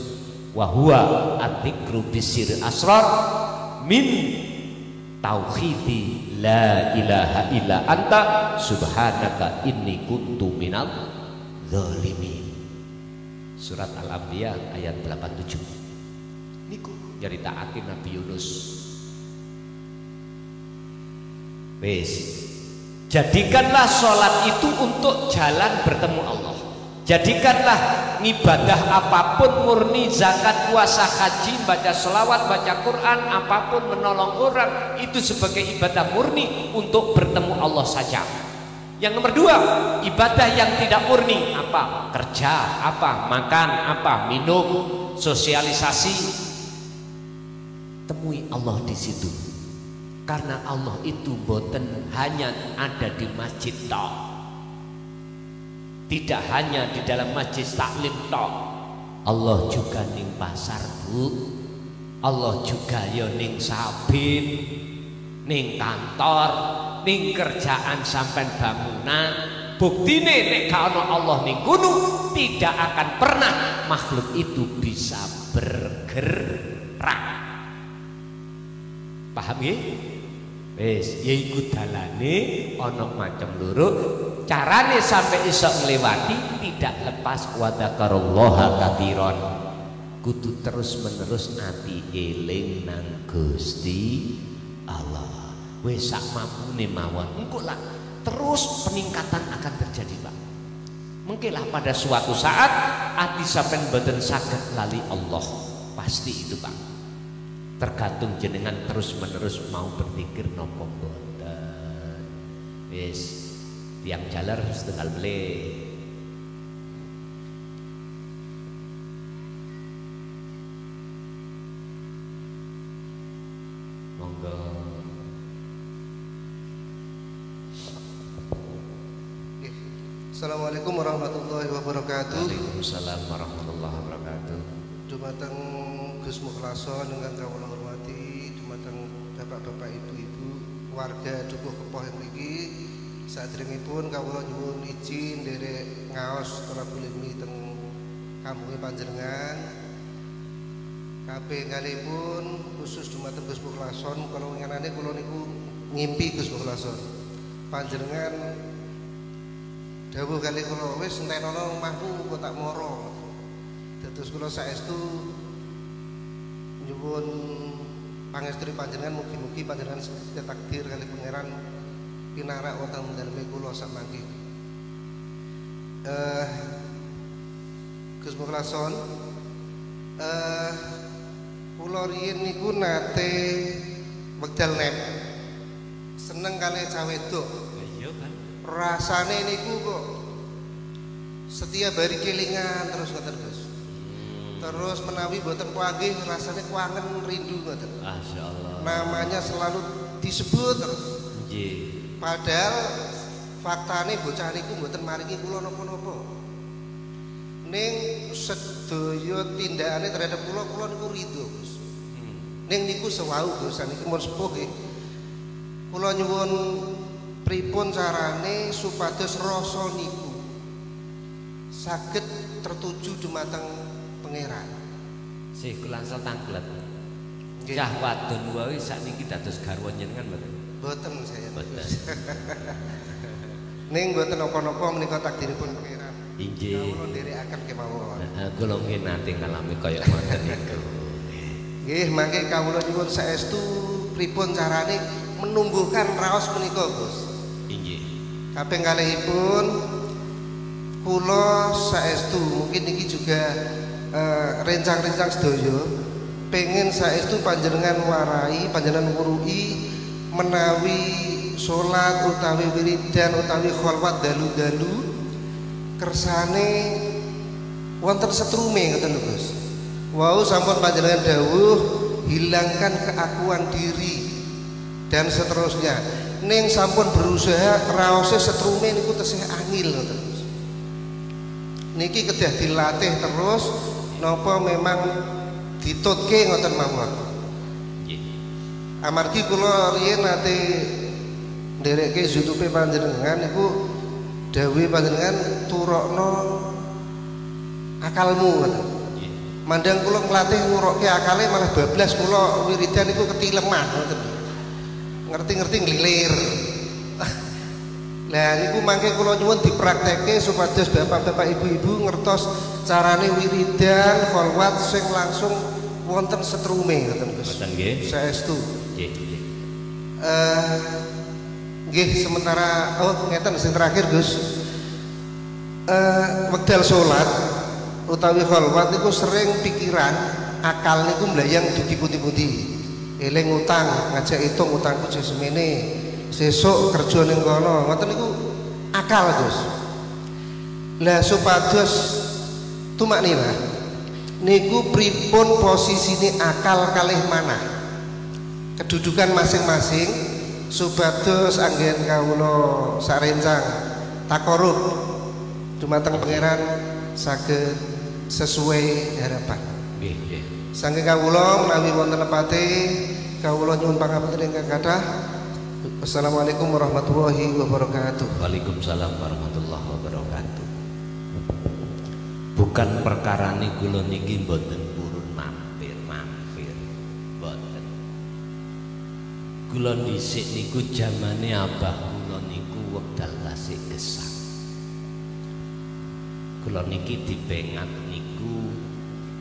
wa huwa adzikru bisir asrar min tauhidi la ilaha illa anta subhanaka inni kuntu minal zalimin. Surat Al-Anbiya ayat 87. Niku nyeritakake Nabi Yunus. Wes, jadikanlah sholat itu untuk jalan bertemu Allah. Jadikanlah ibadah apapun, murni, zakat, puasa, haji, baca selawat, baca Quran, apapun, menolong orang, itu sebagai ibadah murni untuk bertemu Allah saja. Yang nomor dua, ibadah yang tidak murni, apa? Kerja, apa? Makan, apa? Minum, sosialisasi. Temui Allah di situ. Karena Allah itu boten hanya ada di masjid tok. Tidak hanya di dalam masjid taklim tok. Allah juga ning pasar, Bu. Allah juga ya ning sabin, ning kantor, ning kerjaan sampai bangunan. Buktine nek gak ana Allah ning kono, tidak akan pernah makhluk itu bisa bergerak. Paham ya? Wis, yaiku dalane ana macam loro. Carane sampai iso nglewati tidak lepas wa dzakarallaha katsiran. Kudu terus menerus ati eling nang Gusti Allah. Wis sak mampune mawon. Engko lah terus peningkatan akan terjadi, Pak. Mungkinlah pada suatu saat ati sampean mboten saged lali Allah. Pasti itu, Pak. Tergantung jenengan terus menerus mau berpikir nopo mboten. Wis tiang jalar setengah beli. Monggo. Assalamualaikum warahmatullahi wabarakatuh. Waalaikumsalam warahmatullahi wabarakatuh. Dumateng Gus Mukhlason ingkang kawula hormati, dumateng bapak-bapak, ibu-ibu, warga Dukuh Kepoh mriki, sadèrèngipun kawula nyuwun izin nderek ngaos tolabul ilmi teng kampunge panjenengan. Kabeh kalipun khusus dumateng Gus Mukhlason, kala winginane kula niku ngimpi Gus Mukhlason. Panjenengan dawuh kali kula, wis entenono omahku kok tak mara. Dados kula saestu nyuwun pangestri panjenengan, mugi-mugi panjenengan sedaya takdir kali pangeran pinarak wonten daleme kula samangke. Gus Mukhlason, kula riyin niku nate wekdal nep seneng kali cah wedok. Iya kan. Rasane niku kok setiap hari kelingan terus ngoten Gus. Terus menawi boten kuanggih rasane kuangen rindu ngoten. Masyaallah. Namanya selalu disebut terus. Nggih. Padahal faktane bocah niku mboten maringi kula napa-napa. Ning sedaya tindakane terhadap kula niku ridho Gus. Ning niku sewau Gus, niki mun sepuh nggih. Kula nyuwun pripun carane supados rasa niku saged tertuju dumateng pangeran. Sih kula angsal tanglet. Cah wadon wae sakniki dados garwa jenengan mboten? Boten saya. Boten. Ning boten napa-napa menika takdiripun pangeran. Inggih. Kula nderekaken kemawon. Kula nggih nate ngalami kaya ngoten niku. Nggih, mangke kawula nyuwun saestu pripun carane menumbuhkan raos menika, Gus. Inggih. Kaping kalihipun kula saestu mungkin iki juga rencang-rencang sedaya pengen saestu panjenengan warai, panjenengan ngurui menawi salat utawi wiridan utawi kholwat dalu-dalu kersane wonten setrume ngoten lho Gus. Wau sampun panjenengan dawuh hilangkan keakuan diri dan seterusnya. Ning sampun berusaha raose setrume niku tesih angil ngoten Gus. Niki kedah dilatih terus napa memang ditutke ngoten mawon. Amargi kula riyen nate nderekke YouTube panjenengan niku dawuh panjenengan turokno akalmu ngoten. Mandang kula nglatih ngurokke akale malah bablas kula wiridan niku ketileman ngoten. Ngerti-ngerti nglilir. Lah niku mangke kula nyuwun dipraktekke supados bapak-bapak ibu-ibu ngertos carane wiridan kholwat sing langsung wonten setrume ngoten Gus. Ngoten nggih. Saestu. Nggih. Nggih sementara ngeten sing terakhir Gus. Wekdal salat utawi kholwat niku sering pikiran akal niku mlayang dugi pundi-pundi. Eling utang, ngajak hitung utangku jek semene. Sesuk kerja ning kono. Ngoten niku akal Gus. Lah supados tumaknina niku pripun posisine akal kalih manah. Kedudukan masing-masing supados anggen kawula sarencang takorub dumateng pangeran saged sesuai harapan. Nggih, nggih. Saking kawula menawi wonten lepate kawula nyuwun pangapunten ingkang kathah. Assalamualaikum warahmatullahi wabarakatuh. Waalaikumsalam warahmatullahi wabarakatuh. Bukan perkara niku kula niki mboten purun mampir-mampir. Mboten. Kula dhisik niku jamane abah kula niku wekdal tasih esak. Kula niki dipengat niku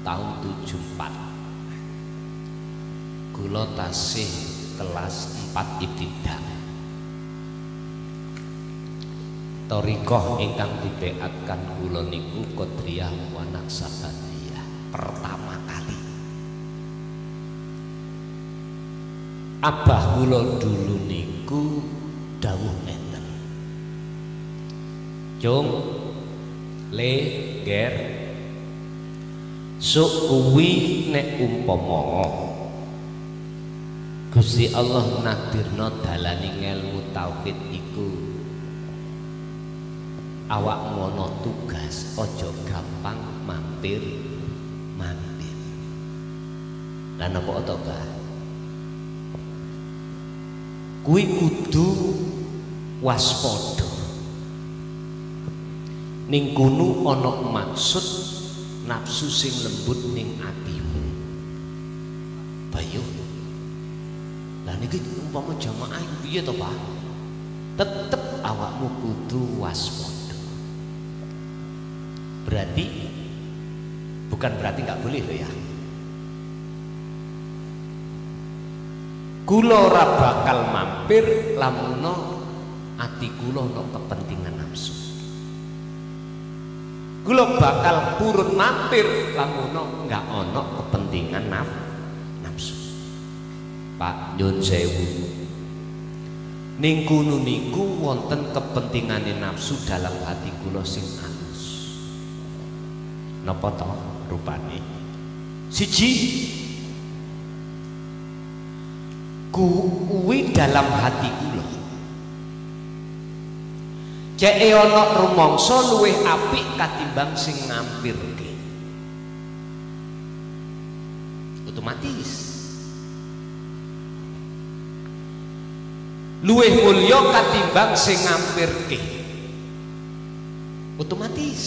tahun 74. Kula tasih kelas 4 ibtidah. Thariqah ingkang dibeatkan kula niku Qadriyah wa Naqsabandiyah pertama kali. Abah kula dulu niku dawuh ngeten. Cung le ger sok kuwi nek umpama Gusti Allah nakdirna dalane ngelmu tauhid iku awak mono tugas ojo gampang mampir. Lan apa to, Bah? Kuwi kudu waspada. Ning kono ana maksud nafsu sing lembut ning atimu. Bayu. Lah niki umpama jamaah piye to, Pak? Tetep awakmu kudu waspada. Berarti bukan berarti nggak boleh loh ya. Kula ora bakal mampir lamun ati kula ana kepentingan nafsu. Kula bakal purun mampir lamun nggak ana kepentingan nafsu. Pak nyun sewu. Ning kono niku wonten kepentingane nafsu dalam hati kula sing alus. Napa to rupane? Siji kuwi dalam hati kula. Ceke ana rumangsa luwih apik katimbang sing ngampirke. Otomatis luwih mulya katimbang sing ngampirke. Otomatis.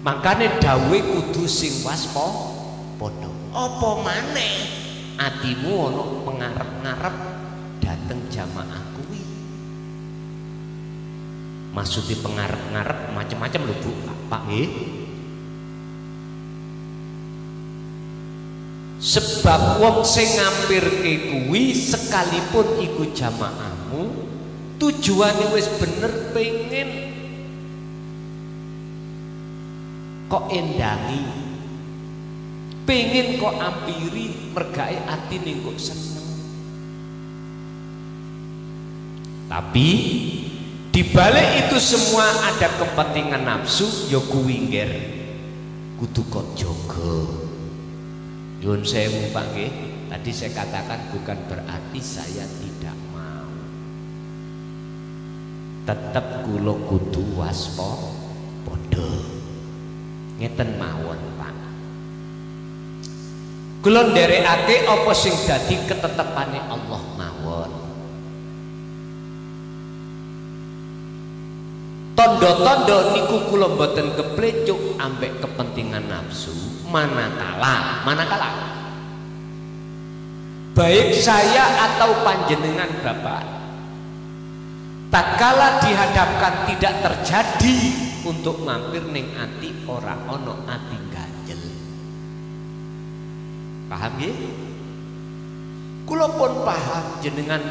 Makane dawuhe kudu sing waspada. Apa maneh atimu ana pengarep-ngarep dateng jamaah kuwi. Maksudnya pengarep-ngarep macam-macam lho Bu, Pak nggih. Sebab wong sing ngampirke kuwi sekalipun iku jamaahmu, tujuane wis bener pengen kok endangi, pengen kok ampiri, mergae atine kok seneng. Tapi Di balik itu semua ada kepentingan nafsu, ya kuwi ngger kudu kok jaga. Nyuwun sewu Pak nggih. Tadi saya katakan bukan berarti saya tidak mau. Tetap kula kudu waspada. Ngeten mawon Pak. Kula nderekake apa sing dadi ketetepane Allah mawon. Tondo-tondo niku kula mboten keplecuk ambek kepentingan nafsu, manakala baik saya atau panjenengan Bapak tatkala dihadapkan tidak terjadi untuk mampir ning ati ora ono ati ganjel. Paham ya? Kula pun paham jenengan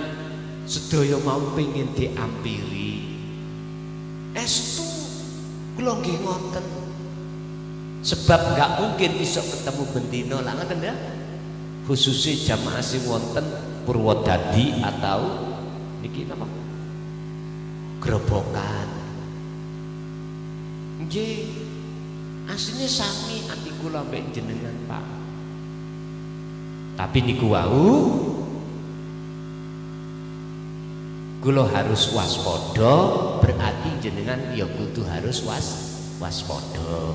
sedaya mau pengen diampiri. Estu kula nggih ngoten. Sebab enggak mungkin iso ketemu bendina lah ngoten ya. Khususnya jamaah sing wonten Purwodadi atau niki napa? Grobogan. Nggih. Asline sami ati kula mbek jenengan, Pak. Tapi niku wau kula harus waspada, berarti jenengan ya kudu harus waspada.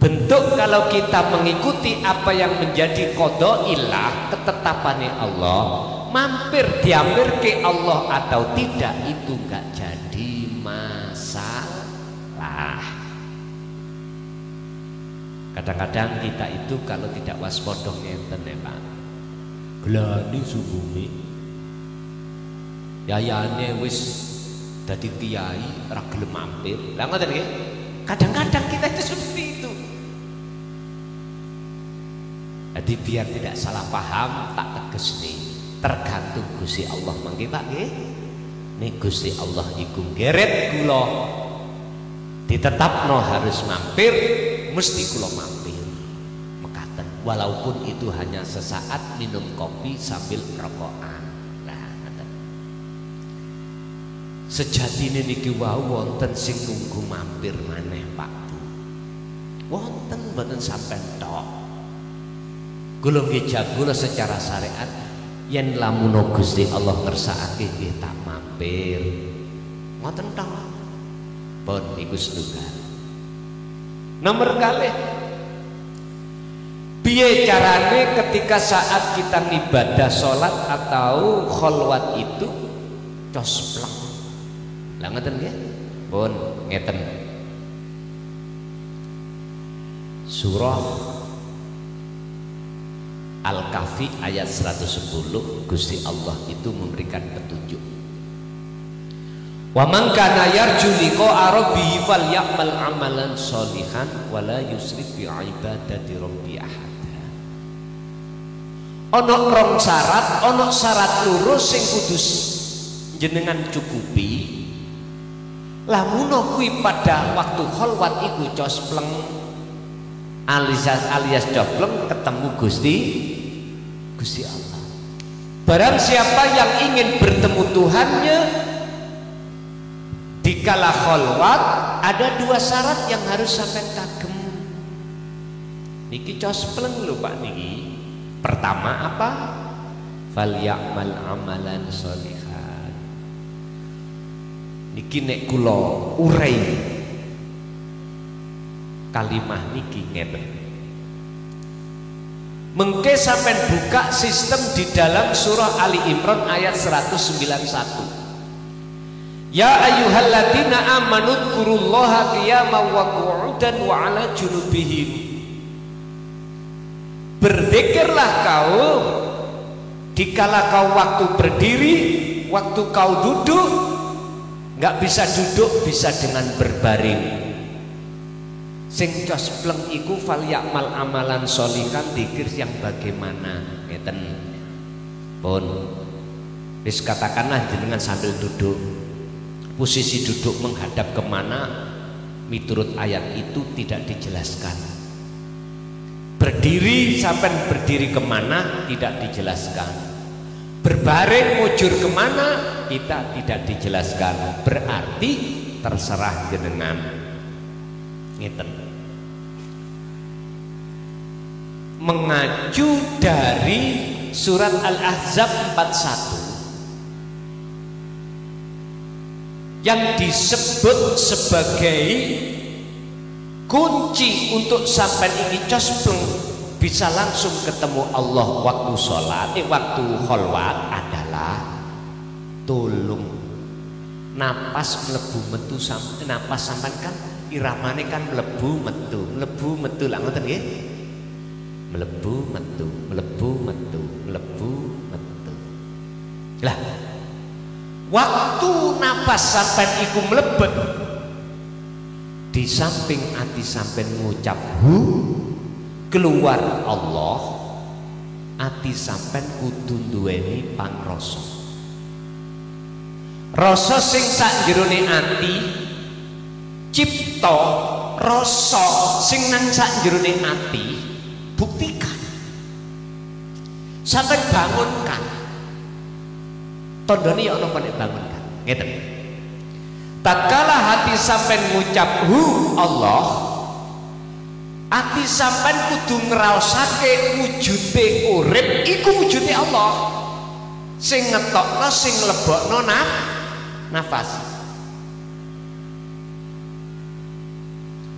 Bentuk kalau kita mengikuti apa yang menjadi qada ilah, ketetapannya Allah, mampir diampir ke Allah atau tidak itu enggak jadi masalah. Kadang-kadang kita itu kalau tidak waspada ngenten ya Pak, glani subuhi yayane wis dadi kiai ora gelem mampir. Lah ngoten nggih. Kadang-kadang kita itu seperti itu. Jadi biar tidak salah paham tak teges nih, tergantung Gusti Allah mangke Pak nggih. Nek Gusti Allah iku geret kula ditetapno harus mampir, mesti kula mampir. Mekaten walaupun itu hanya sesaat minum kopi sambil rokokan. Sejatine niki wau wonten sing nunggu mampir maneh Pak Bu. Wonten mboten sampean tok. Kula nggih jago secara syariat yen lamun Gusti Allah ngersakake nggih tak mampir. Ngoten tok. Pun iku setunggal. Nomor kalih. Piye carane ketika saat kita ibadah salat atau kholwat itu cospleng. Lah ngeten nggih. Pun ngeten. Surah Al-Kahfi ayat 110 Gusti Allah itu memberikan petunjuk. Wa man kana yarju liqa'a rabbih falyamal amalan sholihan wala yusrif bi ibadati rabbi ahada. Ana rong syarat, ana syarat lurus sing kudu jenengan cukupi. Lamun kuwi pada waktu kholwat iku cospleng alias copleng ketemu Gusti Allah. Barang siapa yang ingin bertemu Tuhannya dikala kholwat, ada dua syarat yang harus sampai kagem. Niki cospleng lho Pak niki. Pertama apa? Falyamal amalan sholihan. Niki nek kula urai kalimah niki ngeten. Mengke sampean buka sistem di dalam surah Ali Imran ayat 191. Ya ayyuhalladzina amanu dzkurullaha qiyaman wa qu'udan wa 'ala junubihim. Berzikirlah kau dikala kau waktu berdiri, waktu kau duduk. Nggak bisa duduk, bisa dengan berbaring. Sing cospleng iku falyamal amalan sholihan, dzikir yang bagaimana ngeten. Pun wis katakanlah jenengan sambil duduk, posisi duduk menghadap kemana miturut ayat itu tidak dijelaskan. Berdiri sampai berdiri kemana tidak dijelaskan. Berbaring mujur kemana kita tidak dijelaskan, berarti terserah jenengan. Ngeten. Mengacu dari surat Al-Ahzab 41 yang disebut sebagai kunci untuk sampai ini cospleng bisa langsung ketemu Allah waktu sholat, waktu kholwat adalah tolong napas mlebu metu napas sampean kan iramane kan mlebu metu lah ngoten nggih. Mlebu metu lah waktu napas sampean iku mlebet di samping ati sampean ngucap hu keluar Allah, ati sampean kudu duweni pangrasa. Rasa sing sak jerone ati cipta, rasa sing nang sak jerone ati buktikan. Sampai bangunkan. Tandane ya ana nek bangunkan. Ngeten. Tatkala hati sampai ngucap hu Allah, ati sampean kudu ngraosake wujude urip iku wujude Allah sing ngetokno sing lebokno nafas.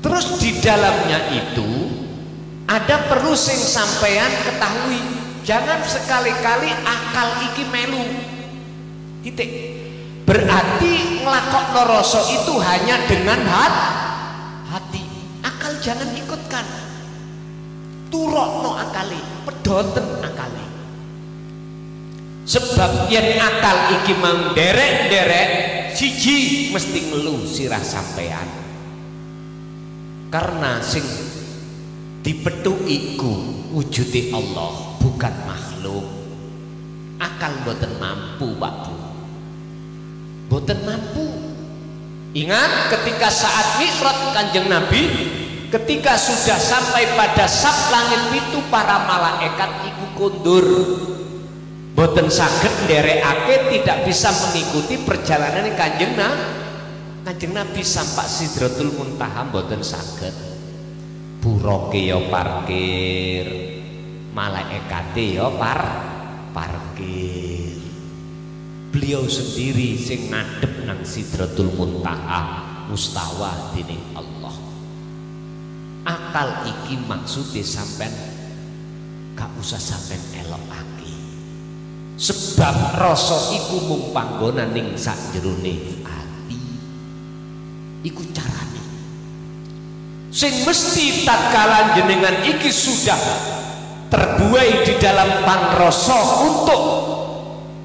Terus di dalamnya itu ada perlu sing sampean ketahui, jangan sekali-kali akal iki melu titik. Berarti nglakokno rasa itu hanya dengan hati. Akal jangan ikutkan, turokno akali, pedoten akali. Sebab yen akal iki mang derek siji mesti ngelu sirah sampean. Karena sing dipethuki iku wujude Allah bukan makhluk. Akal boten mampu Pak Bu, boten mampu. Ingat ketika saat Mi'raj Kanjeng Nabi, ketika sudah sampai pada sab langit itu para malaikat iku kundur, boten saged nderekake, tidak bisa mengikuti perjalanan Kanjeng Nabi sampai Sidratul Muntaha, boten saged. Buroke ya parkir, malaikate ya parkir. Beliau sendiri sing ngadep nang Sidratul Muntaha mustawa dening Allah. Akal iki maksudnya sampean gak usah sampean elokake, sebab rasa iku mung panggonan ning sakjerone ati. Iku carane sing mesti tatkala jenengan iki sudah terbuai di dalam pangrasa untuk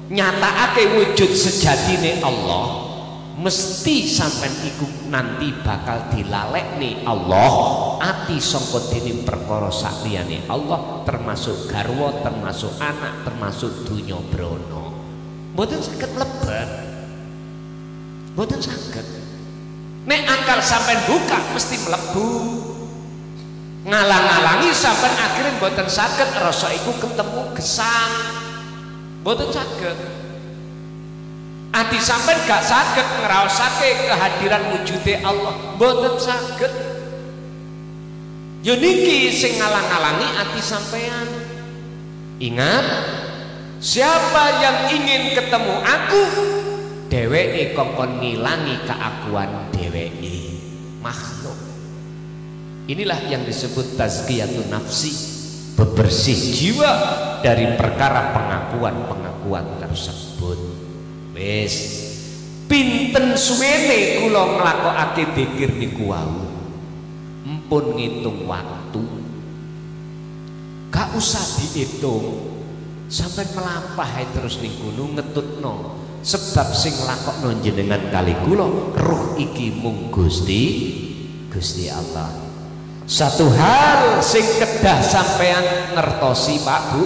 nyatakake wujud sejatine Allah, mesti sampean iku nanti bakal dilalekne Allah ati sangka dene perkara sakliyane Allah, termasuk garwa, termasuk anak, termasuk dunya brana. Mboten saged mlebet, mboten saged. Nek akal sampean buka mesti mlebu, ngalang-alangi sampean akhirnya mboten saged rasa iku ketemu gesang. Mboten saged. Ati sampean gak saged ngraosake kehadiran wujude Allah, mboten saged. Yo niki sing ngalang-alangi ati sampean. Ingat, siapa yang ingin ketemu aku, dheweke kongkon ngilangi keakuan dheweke, makhluk. Inilah yang disebut tazkiyatun nafsi, bebersih jiwa dari perkara pengakuan-pengakuan tersebut. Wis pinten suwene kula nglakokake dzikir niku wau, empun ngitung waktu, gak usah dihitung, sampai melampah terus ning gunung ngetutno. Sebab sing nglakokno jenengan kali kula ruh iki mung Gusti Allah. Satu hal sing kedah sampean ngertosi Pak Bu,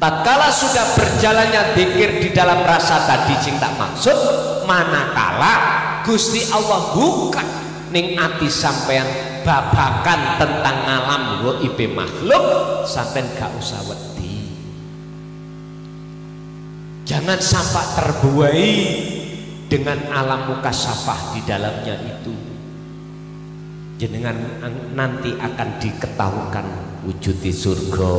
tatkala sudah berjalannya dzikir di dalam rasa tadi sing tak maksud, manakala Gusti Allah buka ning ati sampean babakan tentang alam gaib makhluk, sampean gak usah wedi. Jangan sampai terbuai dengan alam mukasafah di dalamnya itu. Jenengan nanti akan diketahukan wujudi surga,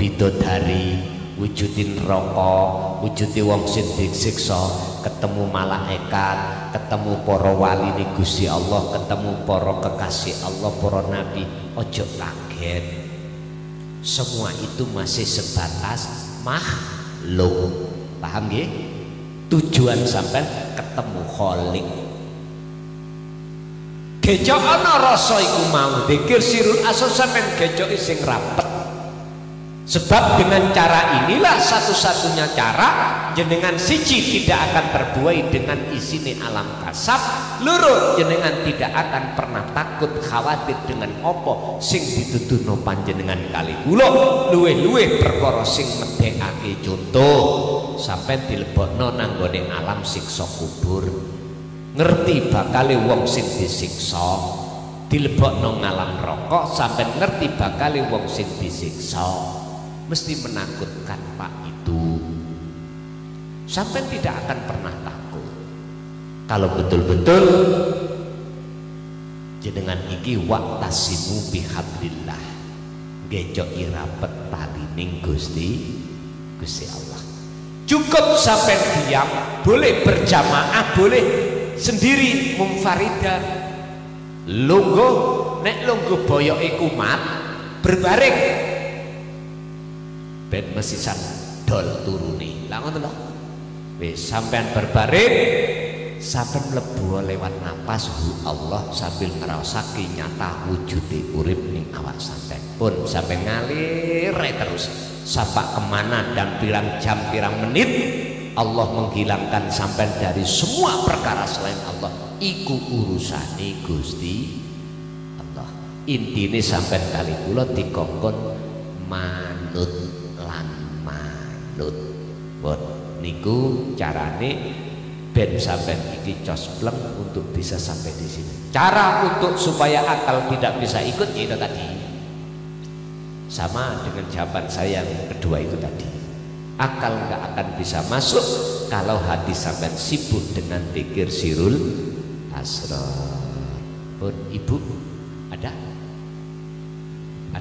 bidodari, wujudin rokok, wujudi wong sing disiksa, ketemu malaikat, ketemu para wali ni Gusti Allah, ketemu para kekasih Allah, para nabi. Ojo kaget, semua itu masih sebatas makhluk. Paham nggih? Tujuan sampai ketemu Khalik. Gejok ana rasa iku mau dzikir sirul asal sampean gejoki sing rapet. Sebab dengan cara inilah satu-satunya cara jenengan siji tidak akan terbuai dengan isine alam kasab, loro jenengan tidak akan pernah takut khawatir dengan apa sing dituduhno panjenengan kali kula, luwih-luwih perkara sing medhekake. Contoh sampai dilebokno nang gone alam siksa kubur, ngerti bakale wong sing disiksa, dilebokno ngalam rokok sampai ngerti bakale wong sing disiksa. Mesti menakutkan Pak itu. Sampai tidak akan pernah takut kalau betul-betul jenengan iki waqtasimu bihablillah, gejoki rapet talining Gusti Allah. Cukup sampai diam, boleh berjamaah, boleh sendiri munfaridan. Lungguh nek lungguh boyoke kumat berbaring ben mesisan dol turune. Lah ngoten lho. Wis sampean berbaring, sampean mlebu lewat napas Allah sambil ngrasake nyata wujude urip ning awak sampean. Pun sampean ngalir terus sampai kemana dan pirang jam pirang menit Allah menghilangkan sampean dari semua perkara selain Allah. Iku urusane Gusti Allah. Intine sampean kali kula dikongkon manut manut. Bon niku carane ben sampean iki cospleng untuk bisa sampai di sini. Cara untuk supaya akal tidak bisa ikut itu tadi. Sama dengan jawaban saya yang kedua itu tadi. Akal nggak akan bisa masuk kalau hati sampean sibuk dengan pikir sirul asrar. Pun ibu ada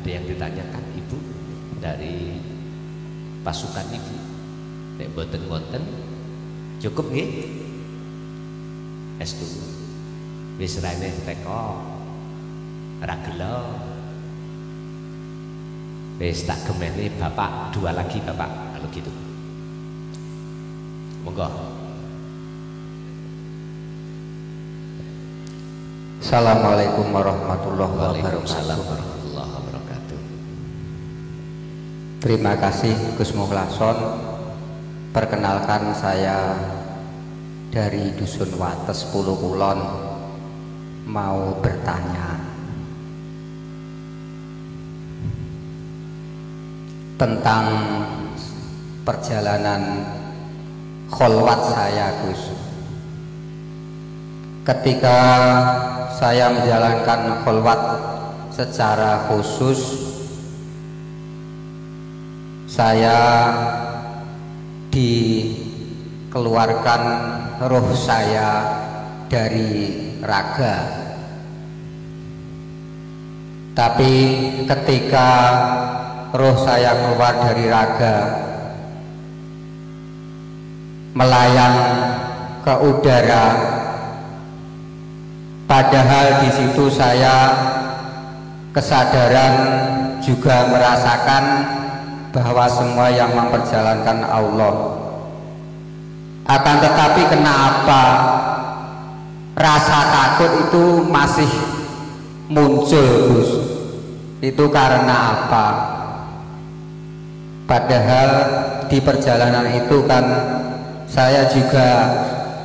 yang ditanyakan ibu dari pasukan ibu. Nek boten cukup nggih? Estu. Wis rene teko. Ora gelo. Wis tak gemeni Bapak dua lagi Bapak kalau gitu. Monggo. Assalamualaikum warahmatullahi Waalaikumsalam wabarakatuh. warahmatullahi wabarakatuh. Terima kasih Gus Mukhlason. Perkenalkan saya dari Dusun Wates Pulau Kulon, mau bertanya tentang perjalanan kholwat saya, Gus. Ketika saya menjalankan kholwat secara khusus, saya dikeluarkan roh saya dari raga. Tapi ketika roh saya keluar dari raga, melayang ke udara, padahal di situ saya kesadaran juga merasakan bahwa semua yang memperjalankan Allah. Akan tetapi kenapa rasa takut itu masih muncul, Gus? Itu karena apa? Padahal di perjalanan itu kan saya juga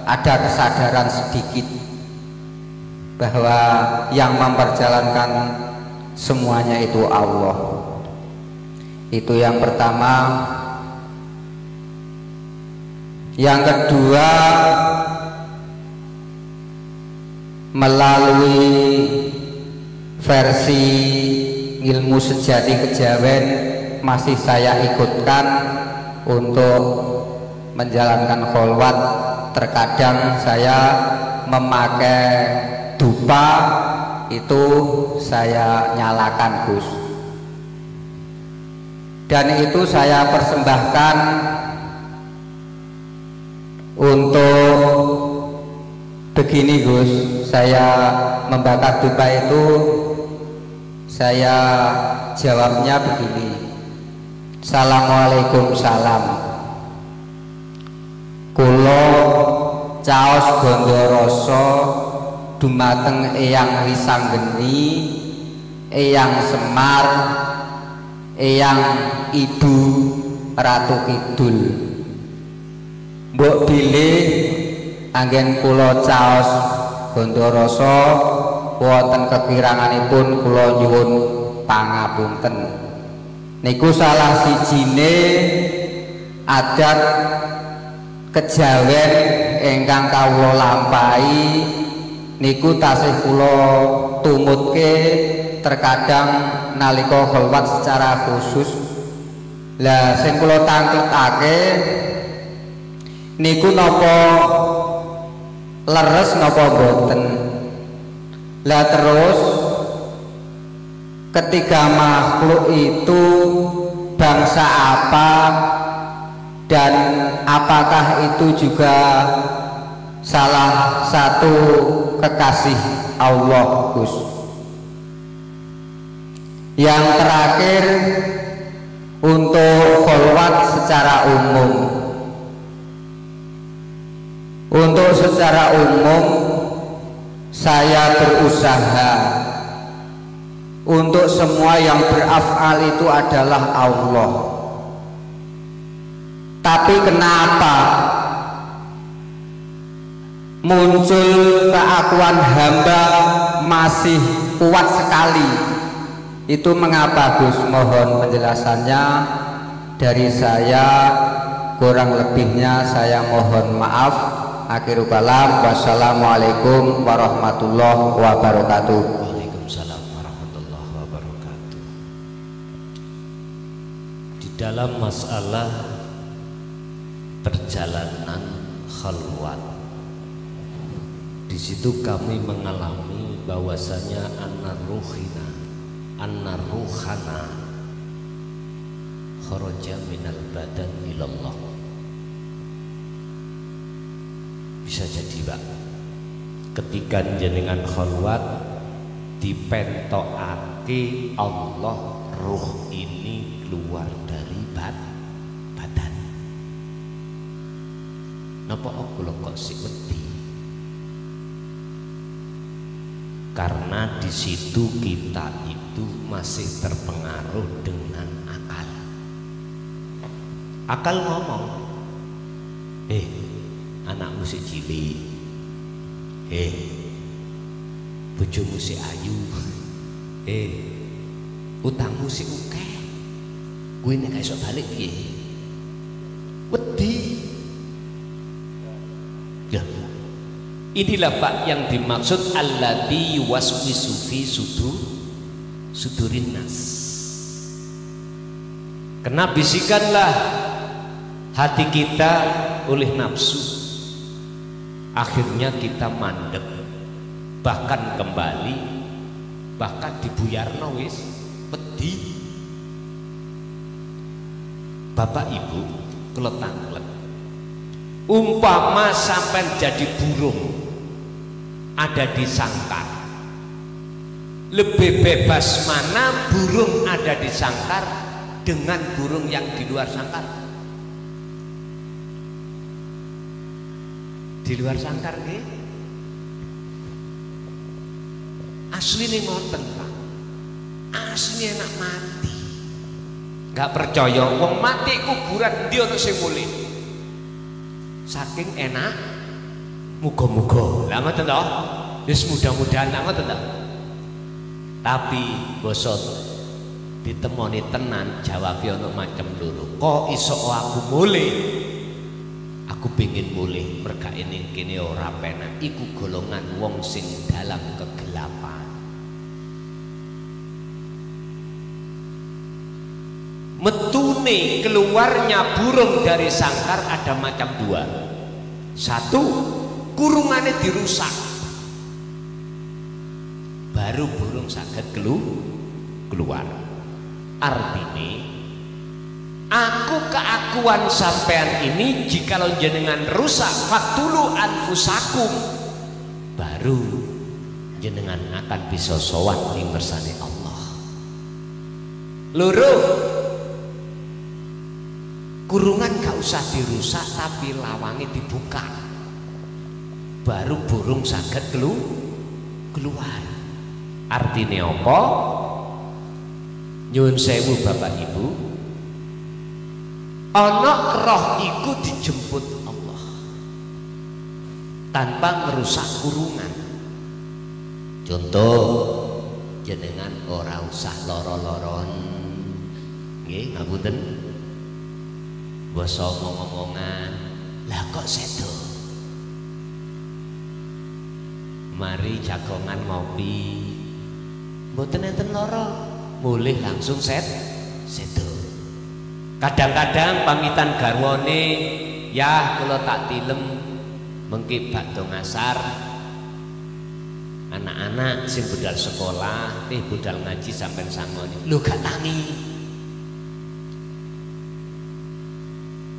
ada kesadaran sedikit bahwa yang memperjalankan semuanya itu Allah. Itu yang pertama. Yang kedua, melalui versi ilmu sejati kejawen masih saya ikutkan untuk menjalankan kholwat terkadang saya memakai dupa, itu saya nyalakan Gus, dan itu saya persembahkan untuk begini Gus. Saya membakar dupa itu saya jawabnya begini: Assalamualaikum salam, kulo caos Gondoroso dumateng Eyang Wisanggeni, Eyang Semar, Eyang Ibu Ratu Kidul. Mbok bilih anggen kula caos Gondoroso wonten kekiranganipun kula nyuwun pangapunten. Niku salah sijine adat kejawen ingkang kawula lampahi niku tasih kula tumutke terkadang nalika kholwat secara khusus. Lah sing kula tangkletake niku napa leres napa boten. Lah terus ketiga makhluk itu bangsa apa dan apakah itu juga salah satu kekasih Allah Gus? Yang terakhir untuk kholwat secara umum. Untuk secara umum saya berusaha untuk semua yang beraf'al itu adalah Allah. Tapi kenapa muncul keakuan hamba masih kuat sekali? Itu mengapa Gus? Mohon penjelasannya dari saya, kurang lebihnya saya mohon maaf. Akhirul kalam, wassalamualaikum warahmatullahi wabarakatuh. Waalaikumsalam warahmatullahi wabarakatuh. Di dalam masalah perjalanan khalwat, di situ kami mengalami bahwasanya anna-ruhana kharaja minal badan ilallah. Bisa jadi Pak, ketika jenengan khalwat dipentokake Allah, ruh ini keluar dari badan. Napa kula kok sik wedi? Karena di situ kita itu masih terpengaruh dengan akal. Akal ngomong, anakmu si cilik, bojomu si ayu, utangmu si uke, kuwi nek iso balik piye? Wedi. Ya. Inilah Pak yang dimaksud allati yuwaswisu fi sudurin nas. Kena bisikanlah hati kita oleh nafsu. Akhirnya kita mandek, bahkan kembali, bahkan dibuyarno wis wedi. Bapak Ibu kula tanglet, umpama sampai jadi burung ada di sangkar, lebih bebas mana burung ada di sangkar dengan burung yang di luar sangkar? Di luar sangkar nih asli nih ngoten Pak, asli enak mati. Gak percaya wong mati kuburan dia untuk sing mulih saking enak, muga-muga lah ngoten toh, wis mudah-mudahan lah ngoten toh. Tapi bosot ditemoni tenan jawabnya untuk macam loro, kok iso aku mulih? Aku pengen mulih merga ini kini ora penak. Iku golongan wong sing dalam kegelapan. Metune waktune keluarnya burung dari sangkar ada macam dua. Satu, kurungannya dirusak, baru burung saged keluar. Artinya aku keakuan sampean ini jikalau jenengan rusak faktulu anfusakum, baru jenengan akan bisa sowan ing ngersane Allah. Loro, kurungan gak usah dirusak tapi lawange dibuka, baru burung saged keluar. Artinya apa? Nyuwun sewu Bapak Ibu, ana roh iku dijemput Allah tanpa merusak kurungan. Contoh, jenengan ora usah loro-loron, nggih ngapunten, basa ngomong-ngomongan, lah kok sedo, mari jagongan ngopi, mboten enten loro, mulih langsung sedo. Kadang-kadang pamitan garwane, ya kula tak tilem mengki bakdo ngasar, anak-anak sing budal sekolah, budal ngaji sampean sangoni, lho gak tangi.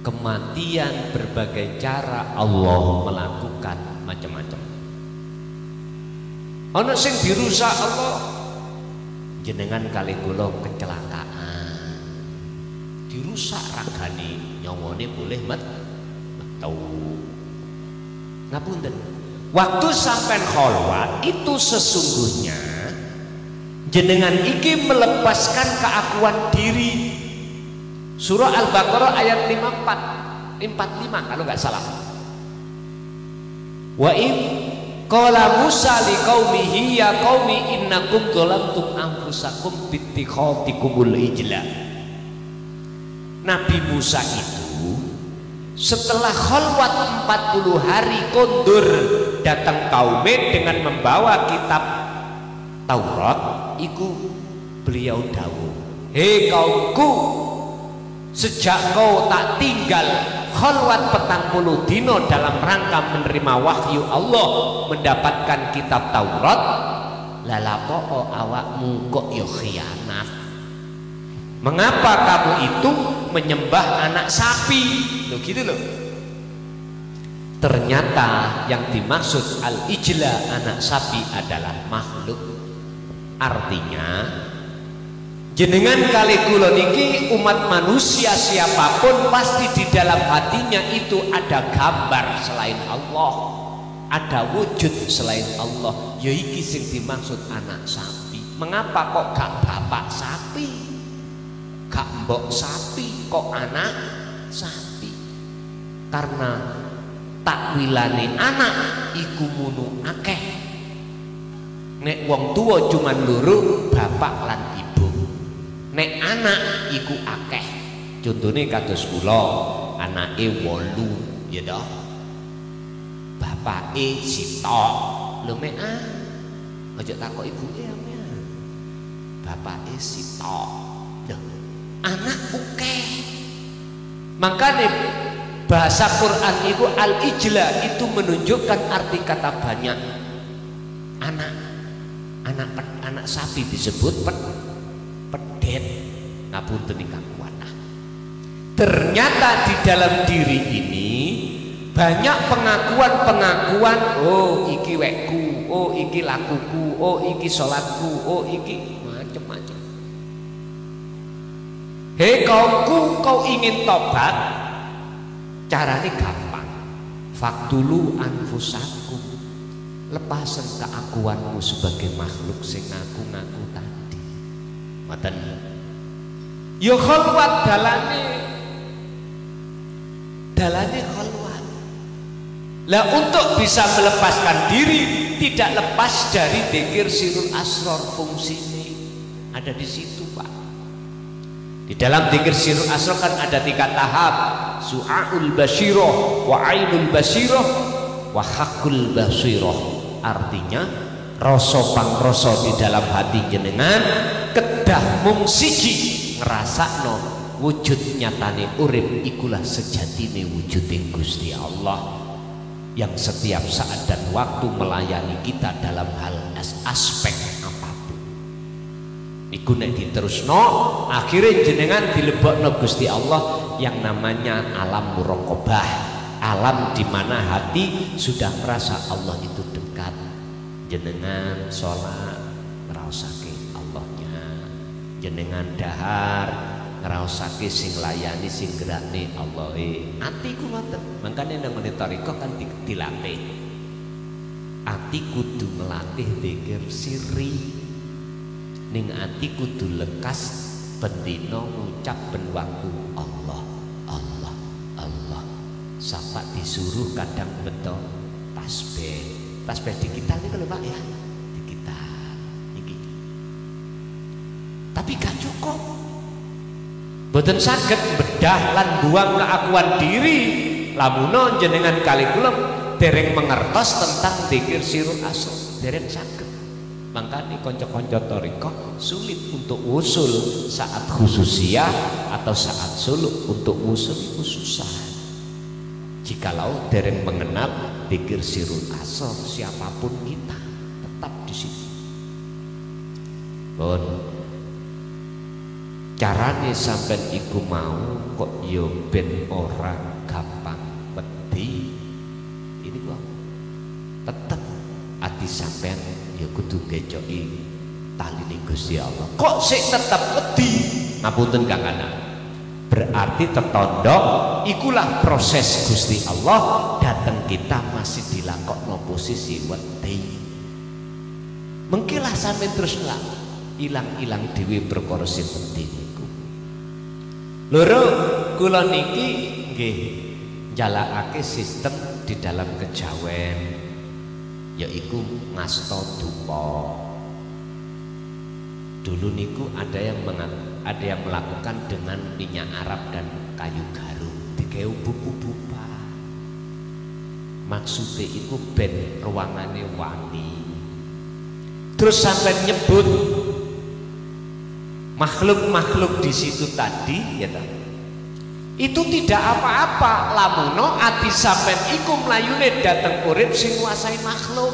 Kematian berbagai cara Allah melakukan macam-macam. Ana sing dirusak Allah, jenengan kali kula kecelakaan, dirusak ragane, nyawane boleh metu. Ngapunten, waktu sampai kholwat itu sesungguhnya jenengan iki melepaskan keakuan diri. Surah Al-Baqarah ayat 45 kalau nggak salah. Wa in qala Musa liqaumihi ya qaumi innakum dzalamtum anfusakum bittikhatikumul ijla. Nabi Musa itu setelah kholwat 40 hari kondur datang kaume dengan membawa kitab Taurat, iku beliau dawuh, hei kaumku, sejak kau tak tinggal kholwat 40 dino dalam rangka menerima wahyu Allah, mendapatkan kitab Taurat, lalapo awakmu kok yo khianat. Mengapa kamu itu menyembah anak sapi? Loh gitu loh. Ternyata yang dimaksud al-ijla anak sapi adalah makhluk. Artinya jenengan kali kula niki umat manusia siapapun pasti di dalam hatinya itu ada gambar selain Allah, ada wujud selain Allah. Ya iki sing dimaksud anak sapi. Mengapa kok gak bapak sapi, gak mbok sapi, kok anak sapi? Karena takwilane anak iku munu akeh. Nek wong tua cuman loro, bapak lan ibu. Nek anak iku akeh. Contohnya kados kula, anake 8, ya toh. Bapake sitok. Lho mek aja takok ibuke ya. Bapake sitok. Lho, anak akeh. Makanya bahasa Quran itu al-ijla itu menunjukkan arti kata banyak. Anak sapi disebut pedet. Ngapunten ingkang kuatah. Ternyata di dalam diri ini banyak pengakuan, oh iki wekku, oh iki lakuku, oh iki sholatku, oh iki macam-macam. Hei kaumku, kau ingin tobat? Caranya gampang. Faktulu anfusakum, lepasan keakuanmu sebagai makhluk sing ngaku-ngaku tadi. Ngoten. Ya kholwat dalane kholwat. Lah untuk bisa melepaskan diri tidak lepas dari dzikir sirul asrar, fungsinya ada di situ, Pak. Di dalam dzikir sirul asrar kan ada 3 tahap, su'aul basyirah wa ainul basyirah wa hakul basyirah. Artinya rasa pangrasa di dalam hati jenengan kedah mung siji ngrasakno wujud nyatane urip ikulah sejatine wujuding Gusti Allah yang setiap saat dan waktu melayani kita dalam hal aspek apapun. Iku nek diterusno akhirnya jenengan dilebokno Gusti Allah yang namanya alam muraqabah, alam di mana hati sudah merasa Allah itu dekat. Jenengan sholat ngraosake Allahnya, jenengan dahar ngraosake sing layani sing gerakne Allahe. Ati ku ngoten. Mangkane nang thariqah kan dilatih. Ati kudu melatih zikir sirri. Ning ati kudu lekas bendina ngucap ben waktu Allah, Allah, Allah. Sampai disuruh kadang beto tasbih. Tasbih digital ini kalau Pak ya, digital iki. Tapi gak cukup. Boten saged bedah lan buang keakuan diri. Lamuno jenengan kali kula dereng mengertos tentang zikir sirul asr, dereng saged. Makanya konco-konco thariqah sulit untuk usul saat khususiyah atau saat suluk untuk usul itu susah. Jikalau dereng mengenal zikir sirul asr, siapapun kita tetap di situ. Bon, carane sampean iku mau kok yo ben ora gampang wedi. Ini kok tetep ati sampean ya kudu gecoki tali Gusti Allah. Kok sik tetep wedi? Ngapunten Kang Ana. Berarti tertondok ikulah proses Gusti Allah datang kita masih dilakokno posisi wedi. Mengkilah sampai terus nggak ilang-ilang dewi perkara sing penting niku. Loro kula niki nggih jalakake sistem di dalam kejawen yaiku ngasta dupa. Dulu niku ada yang melakukan dengan minyak Arab dan kayu garu dikeu buku-bupa. Maksudnya itu ben ruangannya wangi. Terus sampai nyebut makhluk-makhluk di situ tadi ya tak? Itu tidak apa-apa. Lamuno ati sampean iku mlayune dateng urip sing nguasai makhluk.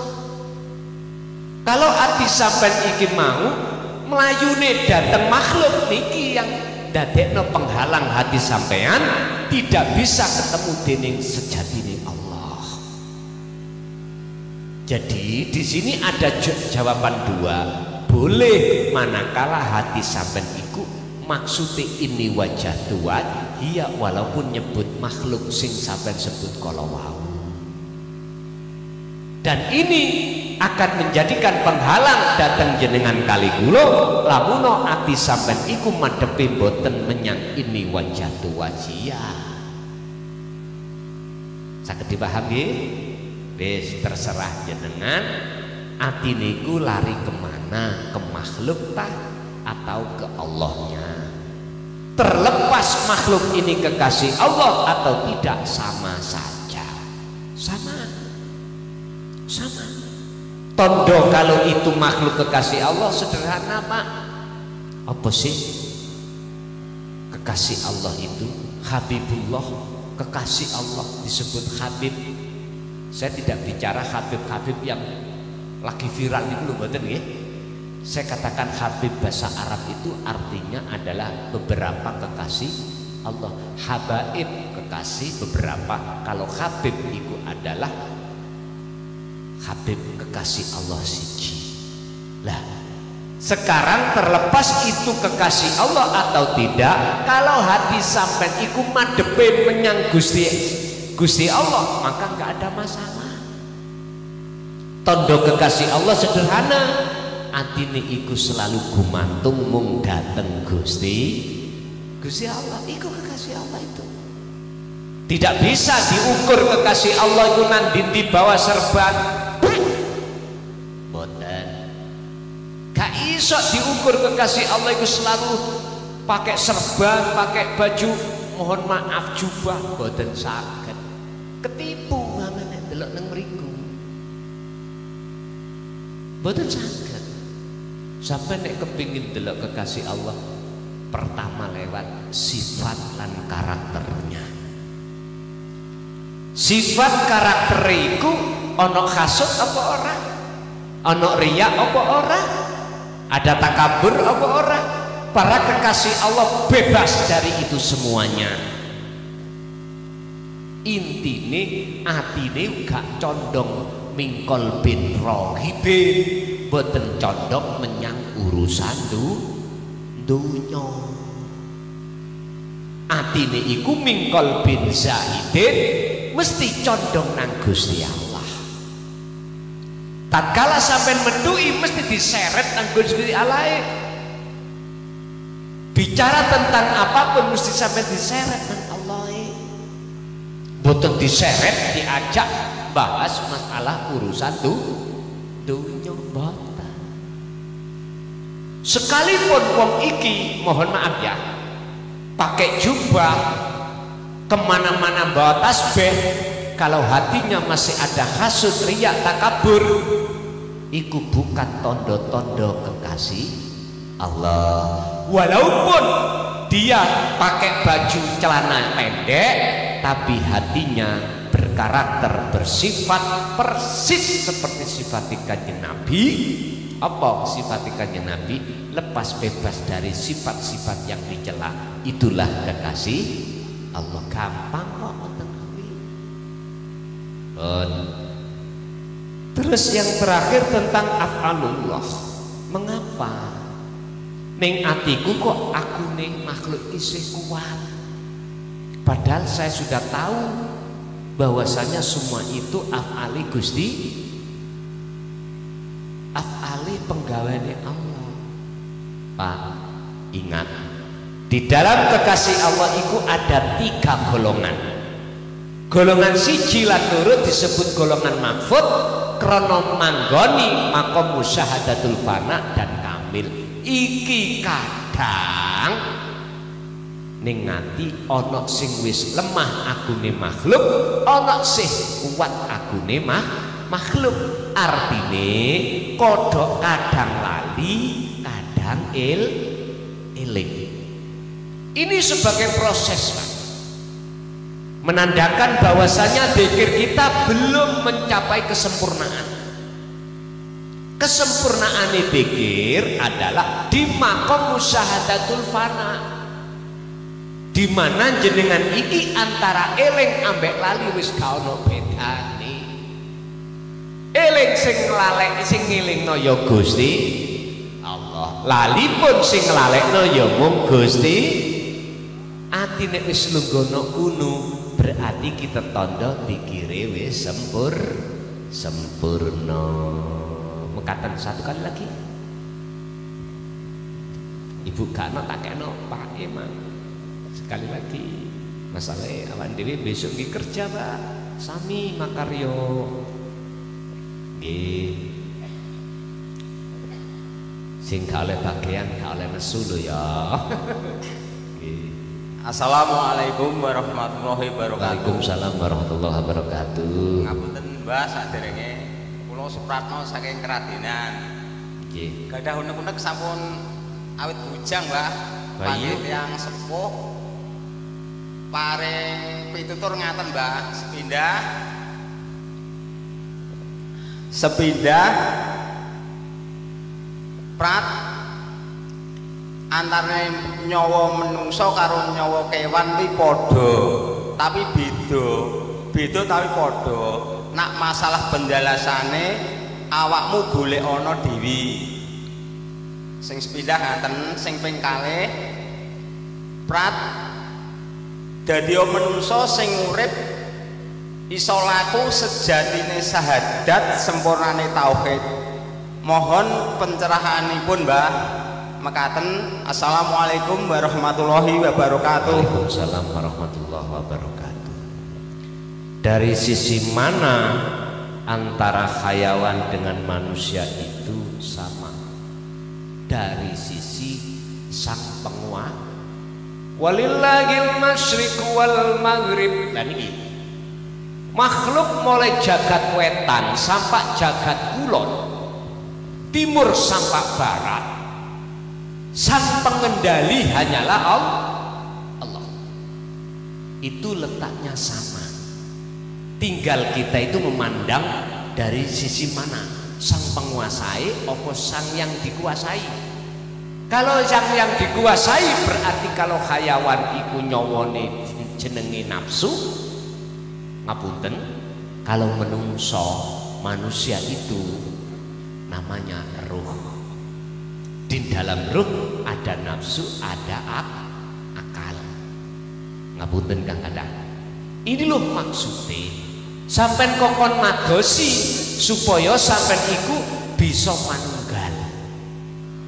Kalau ati sampean iki mau melayune dateng makhluk niki yang dadekno penghalang hati sampean tidak bisa ketemu dening sejatine Allah. Jadi di sini ada jawaban dua. Boleh manakala hati sampean iku maksudnya ini wajah tua iya walaupun nyebut makhluk sing sampean sebut kala wau. Dan ini akan menjadikan penghalang datang jenengan kali kula lamuno ati sampean iku madhepe boten menyang ini wajah wajia. Saged dipahami? Wis terserah jenengan ati niku lari kemana, ke makhluk tah atau ke Allahnya. Terlepas makhluk ini kekasih Allah atau tidak sama saja. Sama. Tondo kalau itu makhluk kekasih Allah sederhana Pak. Apa sih kekasih Allah itu? Habibullah, kekasih Allah disebut Habib. Saya tidak bicara Habib yang lagi viral itu loh, mboten nggih. Saya katakan Habib bahasa Arab itu artinya adalah beberapa kekasih Allah. Habaib kekasih beberapa. Kalau Habib itu adalah Habib kekasih Allah siji. Lah, sekarang terlepas itu kekasih Allah atau tidak, kalau hati sampean iku madhepe menyang Gusti Allah, maka enggak ada masalah. Tondo kekasih Allah sederhana, atine iku selalu gumantung mung dateng Gusti Allah, iku kekasih Allah itu. Tidak bisa diukur kekasih Allah itu nang di bawah serban. Gak iso diukur kekasih Allah itu selalu pakai serban, pakai baju mohon maaf jubah, boten saged. Ketipu ngamane delok nang mriku. Boten saged. Sampai nek kepingin delok kekasih Allah Pertama lewat sifat lan karakternya. Sifat karakter iku ana hasud apa ora? Ana riya apa ora? Ada takabur apa ora? Para kekasih Allah bebas dari itu semuanya. Intine atine gak condong mingkol bin rohibin, boten condong menyang urusan dunya. Atine iku mingkol bin zahidin, mesti condong nang Gusti Allah. Tatkala sampean mendui mesti diseret nang Gusti Allah. Bicara tentang apapun mesti sampai diseret nang Allah. Boten diseret diajak bahas masalah urusan dunya boten. Sekalipun wong iki mohon maaf ya, pakai jubah kemana-mana bawa tasbih, kalau hatinya masih ada hasud, riya, takabur, iku bukan tondo-tondo kekasih Allah. Walaupun dia pakai baju celana pendek, tapi hatinya berkarakter, bersifat persis seperti sifat kanjeng Nabi. Apa sifat kanjeng Nabi? Lepas bebas dari sifat-sifat yang dicela. Itulah kekasih Allah. Gampang kok ngoten kuwi. Terus yang terakhir tentang af'alullah. Mengapa ning atiku kok aku ning makhluk isih kuat? Padahal saya sudah tahu bahwasanya semua itu af'ali Gusti, af'ali penggaweane Allah. Pak, ingat, di dalam kekasih Allah itu ada 3 golongan. Golongan siji lan loro disebut golongan mahfud krana manggoni maqam musyahadatul fana dan kamil. Iki kadang ning ngati ana sing wis lemah agune makhluk, ana sing kuat agune makhluk. Artine kodhok kadang lali, kadang eling. Ini sebagai proses, Pak, menandakan bahwasanya dzikir kita belum mencapai kesempurnaan. Kesempurnaan dzikir adalah di maqam musyahadatul fana, di mana jenengan iki antara eling ambek lali wis gak ono bedane. Eling sing nglalek sing ngelingno ya Gusti Allah, lali pun sing nglalekno ya mung Gusti. Ati nek wis lungguh kuno berarti kita tanda dzikire wis sempurna. Mekatan satu kali lagi. Ibu gak ono tak kena Pak Imam. Sekali lagi. Masalahnya awak dhewe besok iki kerja, Pak. Sami makaryo. Nggih. Sing gak oleh bagian gak oleh nesu lho ya. Nggih. Assalamualaikum warahmatullahi wabarakatuh. Waalaikumsalam warahmatullahi wabarakatuh. Ngapunten Mbah, saderenge kula Supratno saking Keradinan. Nggih. Gadah unek-unek sampun awit bujang, Mbah. Panggih tiyang sepuh. Paring pitutur ngaten, Mbah. Sepindah prat antara nyawa menungso karo nyawa kewan iki padha, tapi beda tapi padha. Nak masalah penjelasane awakmu golek ana dhewe. Sing sepindah ngaten, sing ping kalih prat dadi menungso sing urip iso laku sejatine syahadat, sempurnane tauhid. Mohon pencerahanipun, Mbah. Mekaten. Assalamualaikum warahmatullahi wabarakatuh. Waalaikumsalam warahmatullahi wabarakatuh. Dari sisi mana antara hayawan dengan manusia itu sama? Dari sisi sang penguasa. Walillahil masyriq wal maghrib. Dan ini makhluk mulai jagat wetan sampai jagat kulon, timur sampai barat, sang pengendali hanyalah Allah. Itu letaknya sama, tinggal kita itu memandang dari sisi mana, sang penguasai opo sang yang dikuasai. Kalau sang yang dikuasai berarti kalau hayawan iku nyawone jenenge nafsu, ngapunten, kalau menungso manusia itu namanya ruh. Di dalam ruh ada nafsu, ada akal. Ngapunten Kang Kadang. Ini loh maksudnya sampean kokon madosi supaya sampean iku bisa manunggal,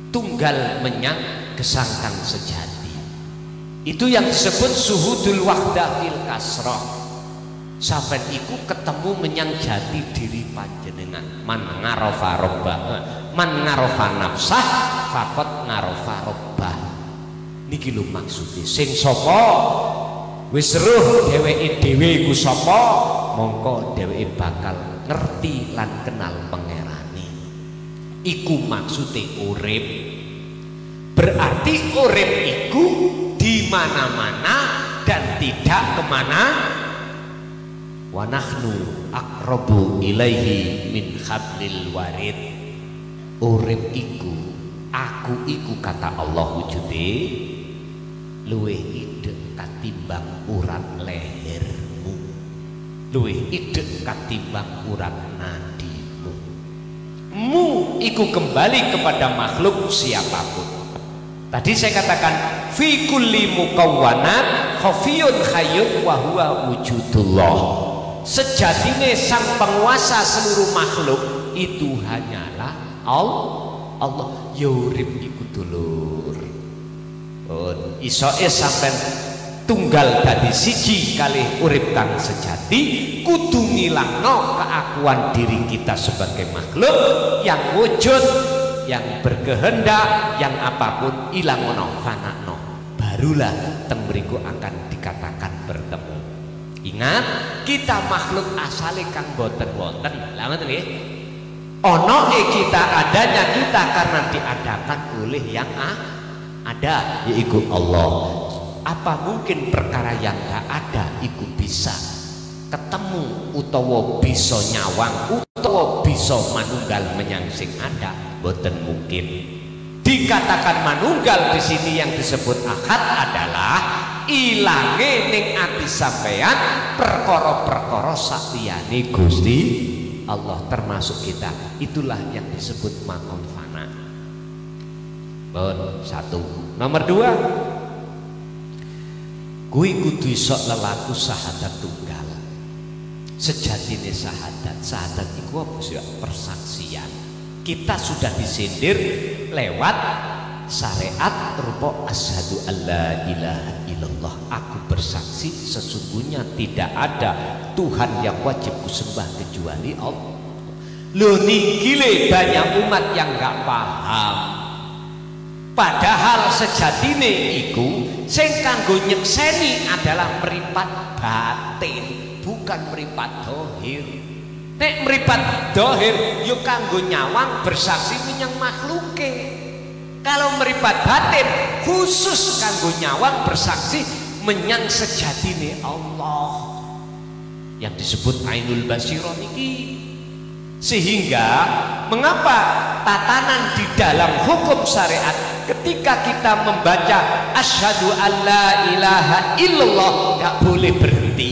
tunggal menyang gesangkang sejati. Itu yang disebut suhudul wahdah fil kasrah. Sampean iku ketemu menyang jati diri panjenengan. Man ngarofa robbah, man ngarofa nafsah fakot ngarofa robbah. Niki lho maksudnya sing sapa wis roh dheweke dhewe iku sapa, mongko dheweke bakal ngerti lan kenal pangerane. Iku maksude urip. Berarti urip iku di mana-mana dan tidak kemana. Wa nahnu aqrabu ilaihi min hablil warid. Urip iku, aku iku kata Allah wujude luwih idek katimbang urat lehermu, luwih idek katimbang urat nadimu. Mu iku kembali kepada makhluk siapapun. Tadi saya katakan fi kulli mukawwanat khafiyun hayyun wa huwa wujudullah. Sejatine sang penguasa seluruh makhluk itu hanyalah Allah. Yurip iku dulur. Isoke sampean tunggal dadi siji kalih urip kang sejati, kudu ngilangno keakuan diri kita sebagai makhluk yang wujud, yang berkehendak, yang apapun ilangno fanakno. Barulah teng mriku akan dikatakan bertemu. Ingat, kita makhluk asale kang boten wonten. Lah ngoten nggih. Ono kita adanya kita karena diadakan oleh yang ada, yaitu Allah. Apa mungkin perkara yang gak ada iku bisa ketemu utawa bisa nyawang utawa bisa manunggal menyang sing ada? Boten mungkin. Dikatakan manunggal di sini yang disebut akad adalah ilange ning ati sampean perkara-perkara sakliyane Gusti Allah termasuk kita. Itulah yang disebut makom fana. Satu. Nomor dua, kui kudu iso lelaku sahadat tunggal. Sejatine sahadat iku apa sih? Persaksian. Kita sudah disindir lewat syariat rupa asyhadu alla ilaha illallah. Aku bersaksi sesungguhnya tidak ada Tuhan yang wajib kusembah kecuali Allah. Lho niki banyak umat yang gak paham. Padahal sejatine iku sing kanggo nyekseni adalah meripat batin, bukan meripat dohir. Nek meripat dohir yo kanggo nyawang bersaksi menyang makhluke. Kalau meripat batin khusus kanggo nyawang bersaksi menyang sejatine Allah yang disebut ainul basirah niki. Sehingga mengapa tatanan di dalam hukum syariat ketika kita membaca asyhadu alla ilaha illallah gak boleh berhenti,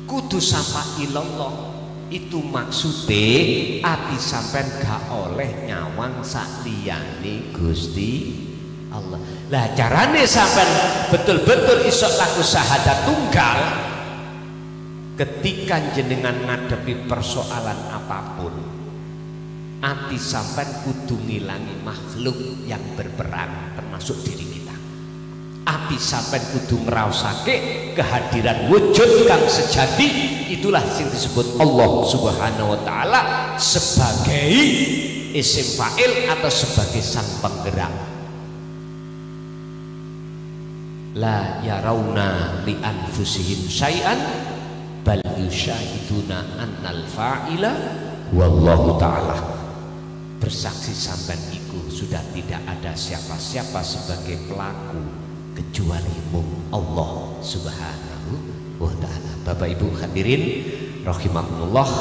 kudu sampai illallah. Itu maksudnya ati sampean gak oleh nyawang sakliyane Gusti Allah. Lah carane sampean betul-betul iso laku syahadat tunggal ketika jenengan ngadepi persoalan apapun. Ati sampean kudu ngilangi makhluk yang berperang termasuk diri kita. Ati sampean kudu ngraosake kehadiran wujud kang sejati. Itulah yang disebut Allah Subhanahu wa taala sebagai isim fa'il atau sebagai sang penggerak. La yarawna li anfusihim syai'an bal yusyahiduna annal fa'ila wallahu ta'ala. bersaksi sampean iku sudah tidak ada siapa-siapa sebagai pelaku kecuali mung Allah Subhanahu wa taala. Bapak Ibu hadirin rahimakumullah,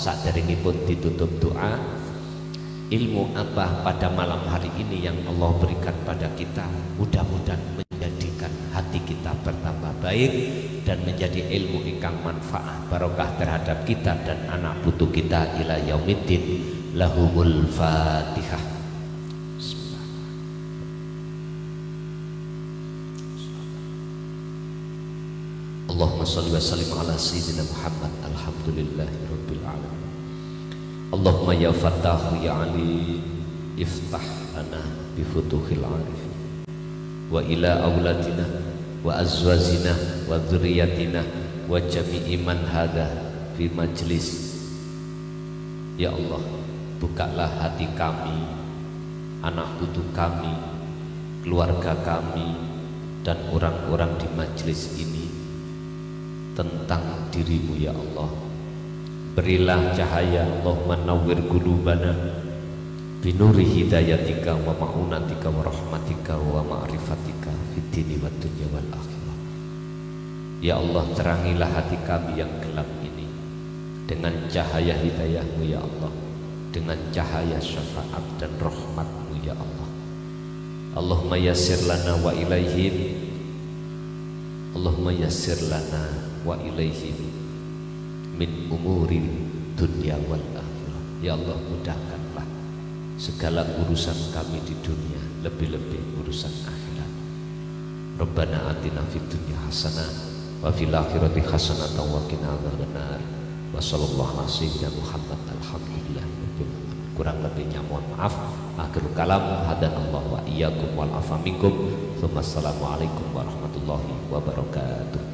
saderengipun ditutup doa, ilmu apa pada malam hari ini yang Allah berikan pada kita mudah-mudahan menjadikan hati kita bertambah baik dan menjadi ilmu ingkang manfaat barokah terhadap kita dan anak putu kita ila yaumiddin. Lahumul Fatihah. Allahumma salli wa sallim ala sayyidina Muhammad. Alhamdulillahi rabbil alamin. Allahumma ya Fattahu ya Ali, iftah lana bi futuhil arif wa ila auladina wa azwajina wa dzurriyyatina wa jami'i man hada fi majlis. Ya Allah, bukalah hati kami, anak putu kami, keluarga kami, dan orang-orang di majelis ini tentang dirimu ya Allah. Berilah cahaya, Allahumma nawwir qulubana binuri hidayatika wa ma'unatika wa rahmatika wa ma'rifatika fid dini wad dunya wal akhirah. Ya Allah, terangilah hati kami yang gelap ini dengan cahaya hidayahmu ya Allah, dengan cahaya syafaat dan rahmatmu ya Allah. Allahumma yassir lana wa ilaihim, Allahumma yassir lana wa ilaihim min umuri dunia wal akhirah. Ya Allah, mudahkanlah segala urusan kami di dunia, lebih-lebih urusan akhirat. Rabbana atina fid dunya hasanah wa fil akhirati hasanah wa qina adzabannar. Wa sallallahu ala sayyidina Muhammad. Alhamdulillah. Kurang lebihnya mohon maaf. Akhirul kalam, hadanallahu wa iyyakum wal afa minkum. Assalamualaikum warahmatullahi wabarakatuh.